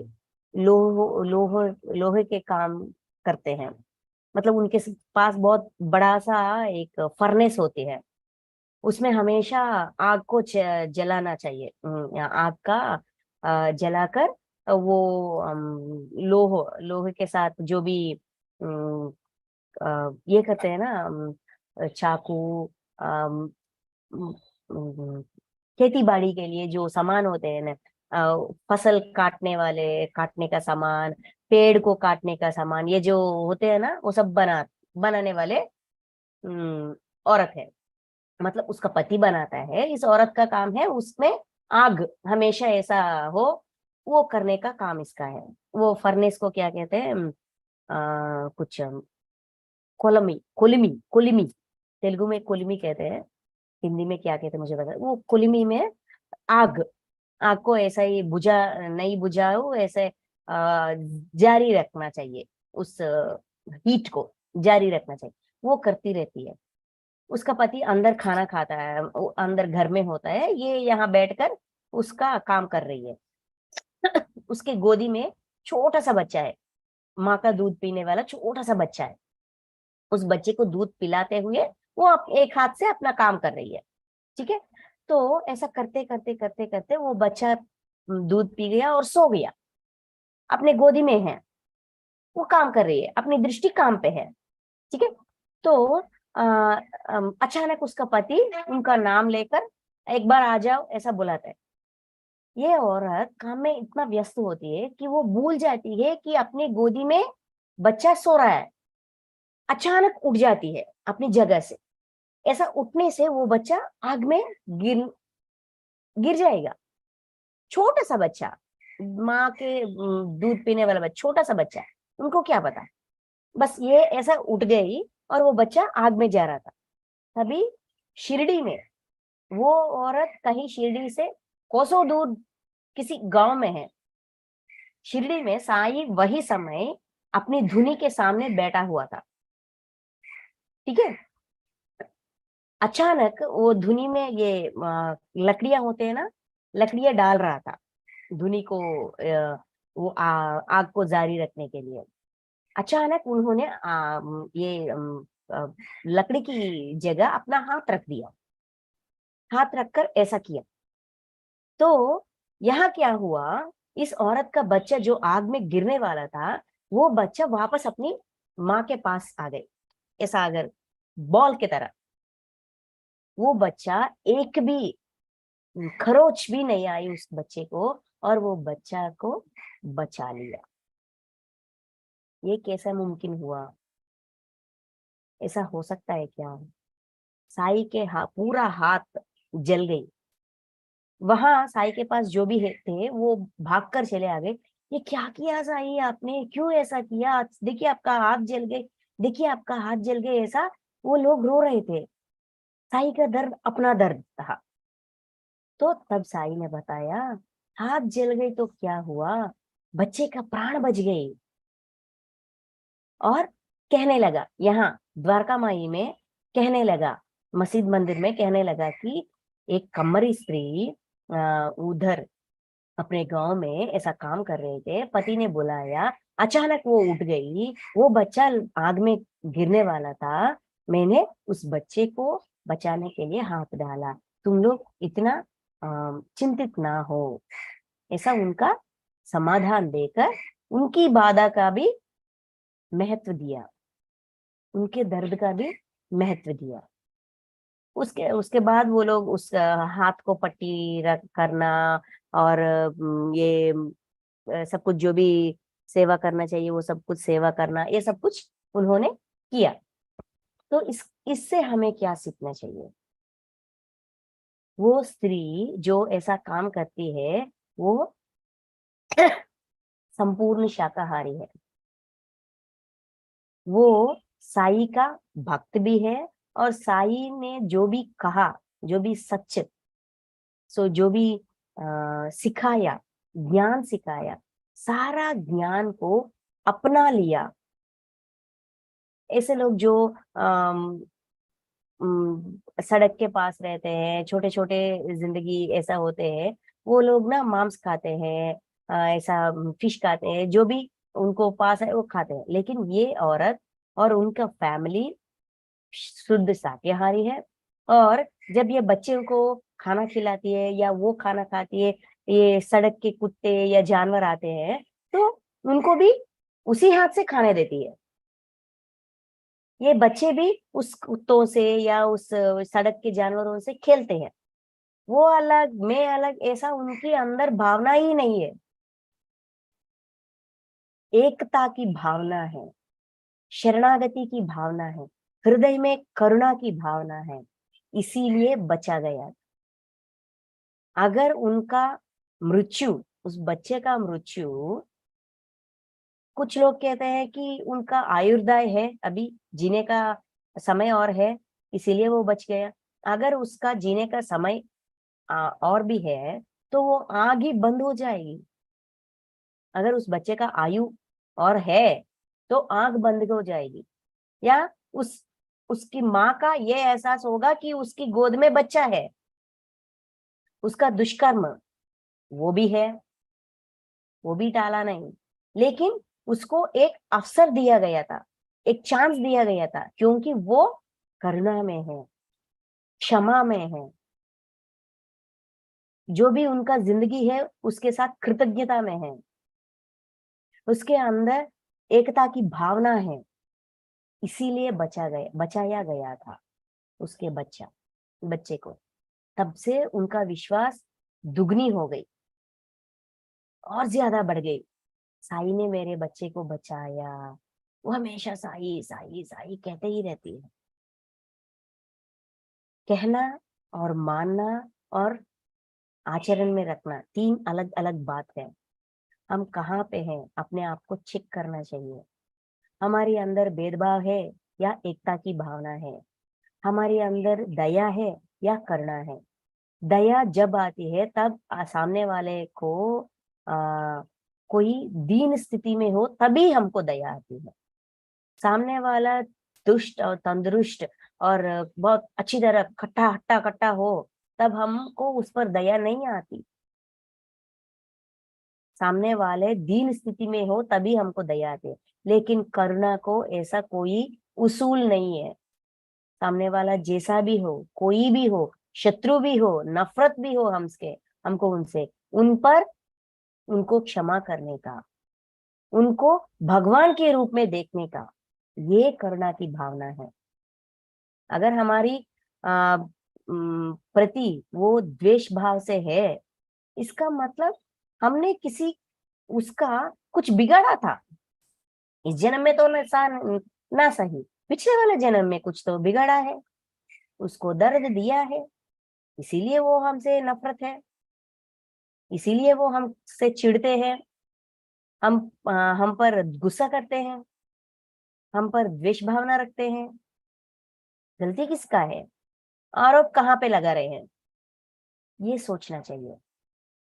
Speaker 2: लोहे के काम करते हैं। मतलब उनके पास बहुत बड़ा सा एक फर्नेस होती है, उसमें हमेशा आग को जलाना चाहिए। या आग का जलाकर वो लोहे के साथ जो भी ये करते हैं ना, चाकू, अम, खेती बाड़ी के लिए जो सामान होते हैं ना, फसल काटने वाले, काटने का सामान, पेड़ को काटने का सामान, ये जो होते हैं ना, वो सब बनाने वाले औरत है। मतलब उसका पति बनाता है, इस औरत का काम है उसमें आग हमेशा ऐसा हो, वो करने का काम इसका है। वो फर्नेस को क्या कहते हैं, कुछ कोलमी कोलिमी कोलिमी, तेलुगु में कोलिमी कहते हैं, हिंदी में क्या कहते हैं मुझे पता, वो कोलिमी में आग, आग को ऐसा ही बुझा नहीं बुझाओ, ऐसे जारी रखना चाहिए, उस हीट को जारी रखना चाहिए, वो करती रहती है। उसका पति अंदर खाना खाता है, वो अंदर घर में होता है, ये यहाँ बैठकर उसका काम कर रही है। उसके गोदी में छोटा सा बच्चा है, माँ का दूध पीने वाला छोटा सा बच्चा है। उस बच्चे को दूध पिलाते हुए वो एक हाथ से अपना काम कर रही है। ठीक है, तो ऐसा करते करते करते करते वो बच्चा दूध पी गया और सो गया, अपने गोदी में है, वो काम कर रही है, अपनी दृष्टि काम पे है। ठीक है, तो अचानक उसका पति उनका नाम लेकर एक बार आ जाओ ऐसा बुलाता है। ये औरत काम में इतना व्यस्त होती है कि वो भूल जाती है कि अपनी गोदी में बच्चा सो रहा है। अचानक उठ जाती है अपनी जगह से, ऐसा उठने से वो बच्चा आग में गिर गिर जाएगा। छोटा सा बच्चा, माँ के दूध पीने वाला बच्चा, छोटा सा बच्चा है, उनको क्या पता, बस ये ऐसा उठ गई और वो बच्चा आग में जा रहा था। तभी शिरडी में, वो औरत कहीं शिरडी से कोसों दूर किसी गांव में है। शिरडी में साईं वही समय अपनी धुनी के सामने बैठा हुआ था। ठीक है, अचानक वो धुनी में ये लकड़ियां होते हैं ना, लकड़ियां डाल रहा था धुनी को, वो आग को जारी रखने के लिए। अचानक उन्होंने ये लकड़ी की जगह अपना हाथ रख दिया, हाथ रखकर ऐसा किया। तो यहाँ क्या हुआ, इस औरत का बच्चा जो आग में गिरने वाला था, वो बच्चा वापस अपनी माँ के पास आ गई, ऐसा अगर बॉल की तरह। वो बच्चा एक भी खरोच भी नहीं आई उस बच्चे को, और वो बच्चा को बचा लिया। ये कैसा मुमकिन हुआ, ऐसा हो सकता है क्या? साई के पूरा हाथ जल गई। वहां साई के पास जो भी थे वो भागकर चले आ गए। ये क्या किया साई आपने, क्यों ऐसा किया, देखिए आपका हाथ जल गए, देखिए आपका हाथ जल गए, ऐसा वो लोग रो रहे थे। साई का दर्द अपना दर्द था। तो तब साई ने बताया, हाथ जल गई तो क्या हुआ, बच्चे का प्राण बच गई। और कहने लगा, यहाँ द्वारका माई में कहने लगा, मस्जिद मंदिर में कहने लगा कि एक कमरी स्त्री उधर अपने गांव में ऐसा काम कर रहे थे, पति ने बुलाया, अचानक वो उठ गई, वो बच्चा आग में गिरने वाला था, मैंने उस बच्चे को बचाने के लिए हाथ डाला, तुम लोग इतना चिंतित ना हो। ऐसा उनका समाधान देकर उनकी बाधा का भी महत्व दिया, उनके दर्द का भी महत्व दिया। उसके उसके बाद वो लोग उस हाथ को पट्टी रख करना, और ये सब कुछ जो भी सेवा करना चाहिए वो सब कुछ सेवा करना, ये सब कुछ उन्होंने किया। तो इससे हमें क्या सीखना चाहिए? वो स्त्री जो ऐसा काम करती है वो संपूर्ण शाकाहारी है, वो साई का भक्त भी है, और साई ने जो भी कहा, जो भी सच, जो भी सिखाया, ज्ञान सिखाया, सारा ज्ञान को अपना लिया। ऐसे लोग जो सड़क के पास रहते हैं, छोटे छोटे जिंदगी ऐसा होते हैं, वो लोग ना मांस खाते हैं, ऐसा फिश खाते हैं, जो भी उनको पास है वो खाते हैं। लेकिन ये औरत और उनका फैमिली शुद्ध शाकाहारी है। और जब ये बच्चे को खाना खिलाती है या वो खाना खाती है, ये सड़क के कुत्ते या जानवर आते हैं तो उनको भी उसी हाथ से खाने देती है। ये बच्चे भी उस कुत्तों से या उस सड़क के जानवरों से खेलते हैं, वो अलग मैं अलग, ऐसा उनके अंदर भावना ही नहीं है। एकता की भावना है, शरणागति की भावना है, हृदय में करुणा की भावना है, इसीलिए बचा गया। अगर उनका मृत्यु, उस बच्चे का मृत्यु, कुछ लोग कहते हैं कि उनका आयुर्दाय है, अभी जीने का समय और है, इसीलिए वो बच गया। अगर उसका जीने का समय और भी है तो वो आग ही बंद हो जाएगी। अगर उस बच्चे का आयु और है तो आग बंद हो जाएगी, या उसकी माँ का ये एहसास होगा कि उसकी गोद में बच्चा है। उसका दुष्कर्म वो भी है, वो भी टाला नहीं, लेकिन उसको एक अवसर दिया गया था, एक चांस दिया गया था, क्योंकि वो करुणा में है, क्षमा में है, जो भी उनका जिंदगी है उसके साथ कृतज्ञता में है, उसके अंदर एकता की भावना है, इसीलिए बचाया गया था उसके बच्चे को। तब से उनका विश्वास दुगनी हो गई और ज्यादा बढ़ गई। साई ने मेरे बच्चे को बचाया। वो हमेशा साई साई साई कहते ही रहती है। कहना और मानना और आचरण में रखना तीन अलग अलग बात है। हम कहाँ पे हैं, अपने आप को चेक करना चाहिए। हमारे अंदर भेदभाव है या एकता की भावना है? हमारे अंदर दया है या करुणा है? दया जब आती है तब सामने वाले को कोई दीन स्थिति में हो तभी हमको दया आती है। सामने वाला दुष्ट और तंदुरुस्त और बहुत अच्छी तरह खट्टा हट्टा कट्टा हो तब हमको उस पर दया नहीं आती। सामने वाले दीन स्थिति में हो तभी हमको दया आती है। लेकिन करुणा को ऐसा कोई उसूल नहीं है। सामने वाला जैसा भी हो, कोई भी हो, शत्रु भी हो, नफरत भी हो हमको उनसे, उन पर उनको क्षमा करने का, उनको भगवान के रूप में देखने का, ये करुणा की भावना है। अगर हमारी प्रति वो द्वेष भाव से है, इसका मतलब हमने किसी उसका कुछ बिगाड़ा था। इस जन्म में तो ना सही, पिछले वाले जन्म में कुछ तो बिगाड़ा है, उसको दर्द दिया है, इसीलिए वो हमसे नफरत है, इसीलिए वो हमसे चिढ़ते हैं, हम पर गुस्सा करते हैं, हम पर द्वेष भावना रखते हैं। गलती किसका है? आरोप कहाँ पे लगा रहे हैं? ये सोचना चाहिए।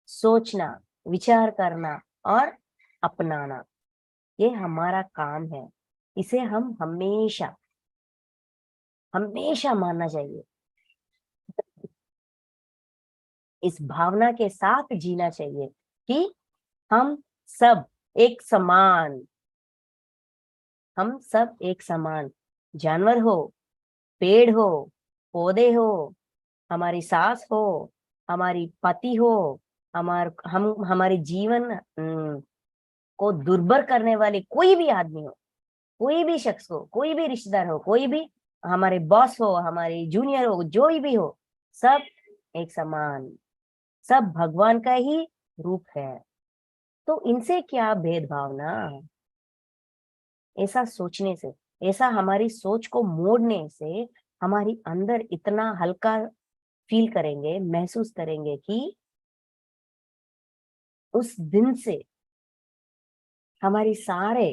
Speaker 2: सोचना, विचार करना और अपनाना, ये हमारा काम है। इसे हम हमेशा हमेशा मानना चाहिए। इस भावना के साथ जीना चाहिए कि हम सब एक समान, हम सब एक समान, जानवर हो, पेड़ हो, पौधे हो, हमारी सास हो, हमारी पति हो, हमारे जीवन को दुर्भर करने वाले कोई भी आदमी हो, कोई भी शख्स हो, कोई भी रिश्तेदार हो, कोई भी हमारे बॉस हो, हमारे जूनियर हो, जो भी हो, सब एक समान, सब भगवान का ही रूप है। तो इनसे क्या भेदभाव ना? ऐसा सोचने से, ऐसा हमारी सोच को मोड़ने से हमारी अंदर इतना हल्का फील करेंगे, महसूस करेंगे कि उस दिन से हमारी सारे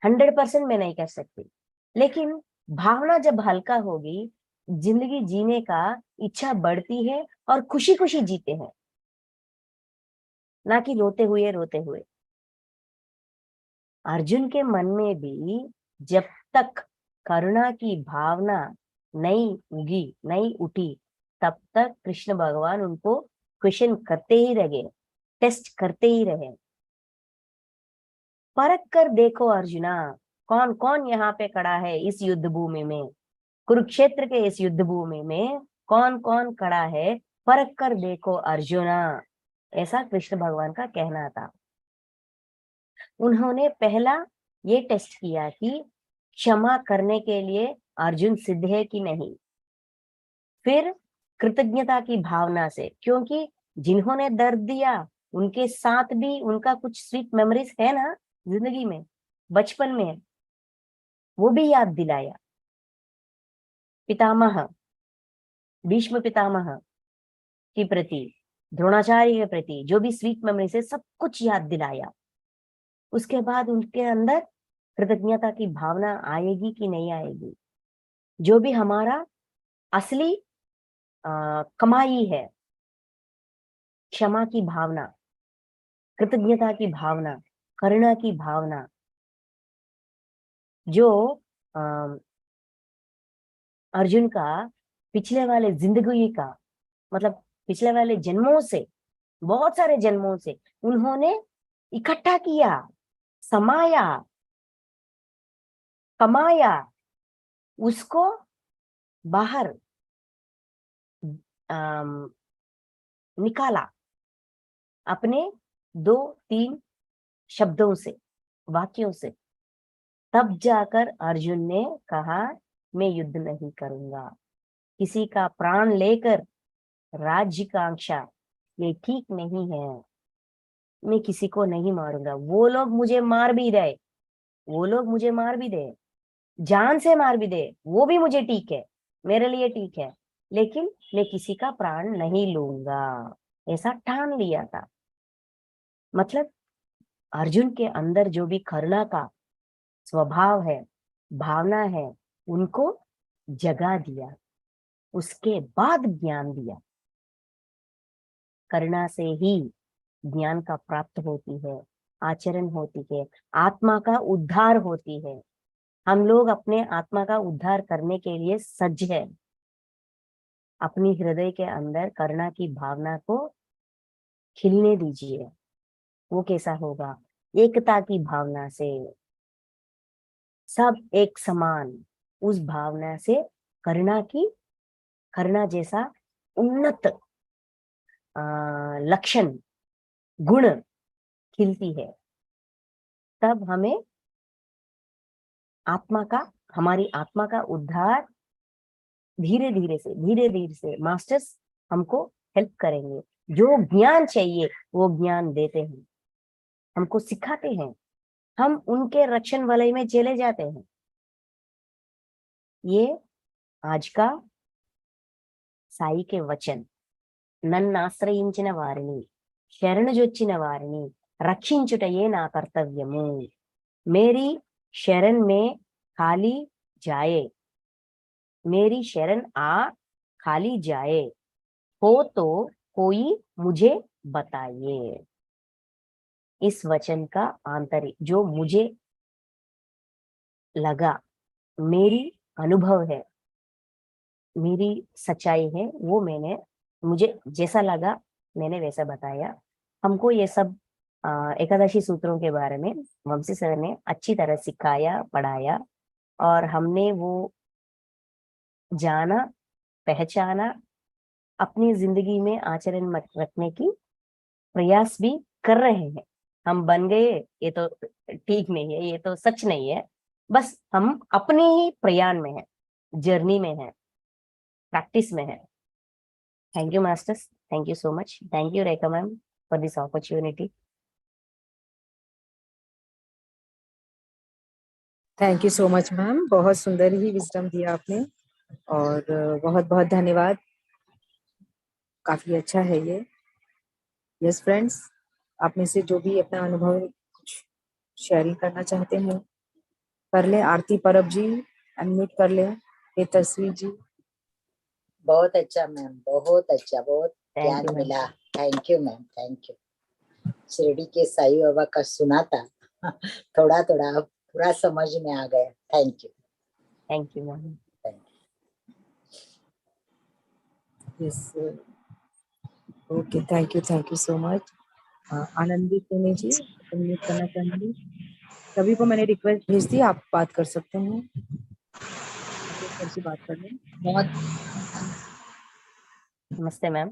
Speaker 2: 100% में नहीं कर सकती, लेकिन भावना जब हल्का होगी, जिंदगी जीने का इच्छा बढ़ती है और खुशी खुशी जीते हैं, ना कि रोते हुए। अर्जुन के मन में भी जब तक करुणा की भावना नहीं उगी, नहीं उठी, तब तक कृष्ण भगवान उनको क्वेश्चन करते ही रहे, टेस्ट करते ही रहे। परख कर देखो अर्जुना, कौन कौन यहाँ पे खड़ा है इस युद्ध भूमि में, कुरुक्षेत्र के इस युद्ध भूमि में कौन कौन खड़ा है, परख कर देखो अर्जुना। ऐसा कृष्ण भगवान का कहना था। उन्होंने पहला ये टेस्ट किया कि क्षमा करने के लिए अर्जुन सिद्ध है कि नहीं। फिर कृतज्ञता की भावना से, क्योंकि जिन्होंने दर्द दिया उनके साथ भी उनका कुछ स्वीट मेमोरीज है ना, जिंदगी में, बचपन में, वो भी याद दिलाया। पितामह, भीष्म पितामह के प्रति, द्रोणाचार्य के प्रति जो भी स्वीट मेमोरी से सब कुछ याद दिलाया। उसके बाद उनके अंदर कृतज्ञता की भावना आएगी कि नहीं आएगी? जो भी हमारा असली कमाई है, क्षमा की भावना, कृतज्ञता की भावना, करुणा की भावना, जो अ, अर्जुन का पिछले वाले जिंदगी का, मतलब पिछले वाले जन्मों से, बहुत सारे जन्मों से उन्होंने इकट्ठा किया, समाया, कमाया, उसको बाहर निकाला अपने 2-3 शब्दों से, वाक्यों से। तब जाकर अर्जुन ने कहा, मैं युद्ध नहीं करूंगा, किसी का प्राण लेकर राज्य कांक्षा ये ठीक नहीं है, मैं किसी को नहीं मारूंगा। वो लोग मुझे मार भी दे, वो लोग मुझे मार भी दे, जान से मार भी दे, वो भी मुझे ठीक है, मेरे लिए ठीक है, लेकिन मैं किसी का प्राण नहीं लूंगा, ऐसा ठान लिया था। मतलब अर्जुन के अंदर जो भी करुणा का स्वभाव है, भावना है, उनको जगा दिया, उसके बाद ज्ञान दिया। करुणा से ही ज्ञान का प्राप्त होती है, आचरण होती है, आत्मा का उद्धार होती है। हम लोग अपने आत्मा का उद्धार करने के लिए सज्ज है। अपनी हृदय के अंदर करुणा की भावना को खिलने दीजिए। वो कैसा होगा? एकता की भावना से, सब एक समान, उस भावना से करुणा जैसा उन्नत लक्षण, गुण खिलती है। तब हमें हमारी आत्मा का उद्धार धीरे धीरे से मास्टर्स हमको हेल्प करेंगे। जो ज्ञान चाहिए वो ज्ञान देते हैं, हमको सिखाते हैं, हम उनके रक्षण वलय में चले जाते हैं। ये आज का साई के वचन, నన్నాశ్రయించిన వారిని, శరణుజొచ్చిన వారిని రక్షించుటయే నా కర్తవ్యము। मेरी शरण में खाली जाए, मेरी शरण आ खाली जाए, हो तो कोई मुझे बताइए। इस वचन का आंतरिक जो मुझे लगा, मेरी अनुभव है, मेरी सच्चाई है, वो मुझे जैसा लगा मैंने वैसा बताया। हमको ये सब एकादशी सूत्रों के बारे में वंशी सर ने अच्छी तरह सिखाया, पढ़ाया, और हमने वो जाना, पहचाना, अपनी जिंदगी में आचरण में रखने की प्रयास भी कर रहे हैं। हम बन गए ये तो ठीक नहीं है, ये तो सच नहीं है, बस हम अपने ही प्रयाण में है, जर्नी में है, प्रैक्टिस में है। Thank you masters, thank you so much, thank you Rekha ma'am for this opportunity.
Speaker 3: Thank you so much ma'am, बहुत सुंदर ही विजडम दिया आपने, और बहुत बहुत धन्यवाद, काफी अच्छा है ये। यस फ्रेंड्स, आप में से जो भी अपना अनुभव कुछ शेयरिंग करना चाहते हैं कर ले। आरती परब जी अनम्यूट कर ले। ये तस्वीर जी।
Speaker 4: बहुत अच्छा मैम, बहुत अच्छा, बहुत
Speaker 2: थैंक
Speaker 4: ज्ञान
Speaker 2: यू मैम।
Speaker 4: मिला। Thank you ma'am, thank you. Shirdi के साईं बाबा का सुना था थोड़ा थोड़ा, अब पूरा समझ में आ गया। Thank you,
Speaker 2: thank you ma'am.
Speaker 3: Yes okay, thank you so much. Anandi Soni ji unmute करना चाहेंगे। सभी को मैंने रिक्वेस्ट भेज दी, आप बात कर सकते हैं, सर से बात कर लें।
Speaker 4: बहुत
Speaker 2: नमस्ते मैम।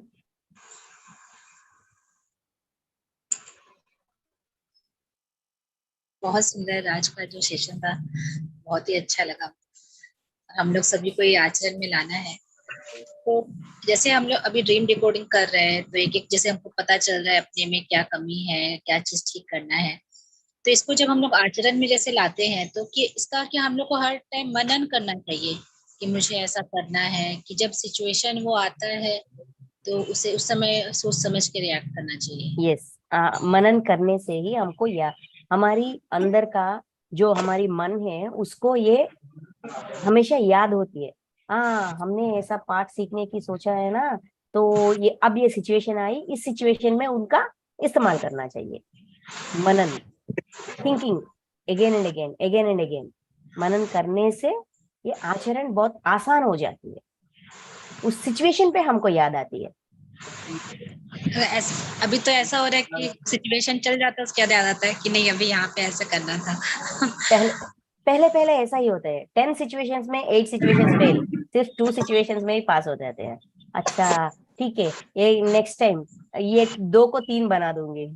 Speaker 5: बहुत सुंदर आज का जो सेशन था, बहुत ही अच्छा लगा। हम लोग सभी को ये आचरण में लाना है। तो जैसे हम लोग अभी ड्रीम डिकोडिंग कर रहे हैं, तो एक एक जैसे हमको पता चल रहा है अपने में क्या कमी है, क्या चीज ठीक करना है। तो इसको जब हम लोग आचरण में जैसे लाते हैं तो कि इसका कि हम लोग को हर टाइम मनन करना चाहिए कि मुझे ऐसा करना है, कि जब सिचुएशन वो आता है तो उसे उस समय सोच समझ के रिएक्ट करना चाहिए।
Speaker 2: यस, मनन करने से ही हमको या हमारी अंदर का जो हमारी मन है उसको ये हमेशा याद होती है। हाँ, हमने ऐसा पाठ सीखने की सोचा है ना, तो ये अब ये सिचुएशन आई, इस सिचुएशन में उनका इस्तेमाल करना चाहिए। मनन, thinking again and again, again and again, मनन करने से ये आचरण बहुत आसान हो जाती है, उस सिचुएशन पे हमको याद आती है।
Speaker 5: अभी तो ऐसा हो रहा है कि सिचुएशन चल जाता है उसके बाद याद आता है कि नहीं अभी यहाँ पे ऐसा करना था।
Speaker 2: पहले पहले पहले ऐसा ही होता है, 10 सिचुएशंस में 8 सिचुएशंस फेल, सिर्फ 2 सिचुएशंस में ही पास हो जाते हैं। अच्छा ठीक है, ये नेक्स्ट टाइम ये 2 को 3 बना दूंगी।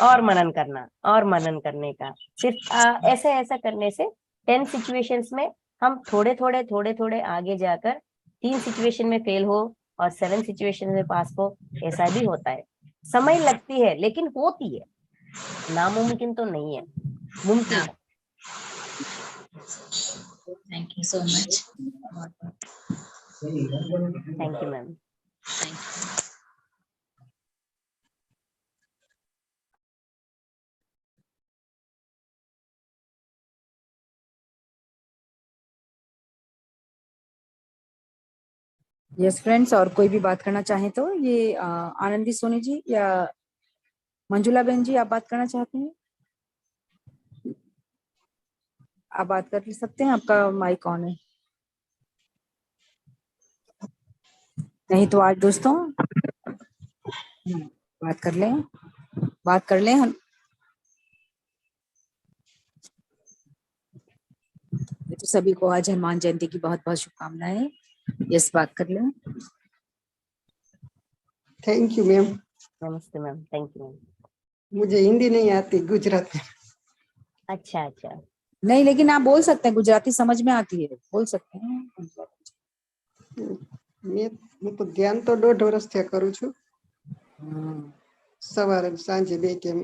Speaker 2: और मनन करना, और मनन करने का सिर्फ ऐसे ऐसा करने से 10 सिचुएशंस में हम थोड़े थोड़े आगे जाकर 3 सिचुएशन में फेल हो और 7 सिचुएशन में पास हो, ऐसा भी होता है। समय लगती है लेकिन होती है, नामुमकिन तो नहीं है, मुमकिन है।
Speaker 5: Thank you so much.
Speaker 2: Thank you ma'am.
Speaker 5: Thank you.
Speaker 3: Yes friends, और कोई भी बात करना चाहे तो ये आनंदी सोनी जी या मंजुला बहन जी, आप बात करना चाहते हैं? आप बात कर सकते हैं, आपका माइक ऑन है। नहीं तो आज दोस्तों बात कर लें हम। तो सभी को आज हनुमान जयंती की बहुत बहुत शुभकामनाएं। यस, बात कर लें।
Speaker 6: Thank you ma'am.
Speaker 2: नमस्ते मैम, थैंक यू मैम।
Speaker 6: मुझे हिंदी नहीं आती, गुजराती।
Speaker 2: अच्छा अच्छा,
Speaker 3: नहीं, लेकिन आप बोल सकते हैं, गुजराती समझ में आती है, बोल सकते हैं।
Speaker 6: હું તો ધ્યાન તો 1.5 વર્ષથી કરું છું, સવારે સાંજે 2 ટાઈમ।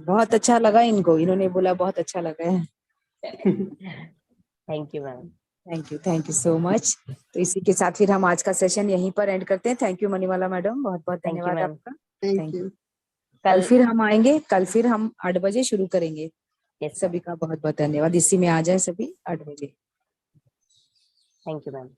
Speaker 3: बहुत अच्छा लगा इनको, इन्होंने बोला बहुत अच्छा लगा है।
Speaker 2: Thank you ma'am.
Speaker 3: Thank you so much. तो इसी के साथ फिर हम आज का सेशन यहीं पर एंड करते हैं। थैंक यू मणिमाला मैडम, बहुत बहुत
Speaker 2: थैंक यू
Speaker 3: धन्यवाद
Speaker 2: मैम।
Speaker 3: आपका।
Speaker 6: Thank you.
Speaker 3: कल फिर हम आएंगे, कल फिर हम 8 बजे शुरू करेंगे।
Speaker 2: यस
Speaker 3: सभी का बहुत बहुत धन्यवाद। इसी में आ जाए सभी 8 बजे।
Speaker 2: Thank you ma'am.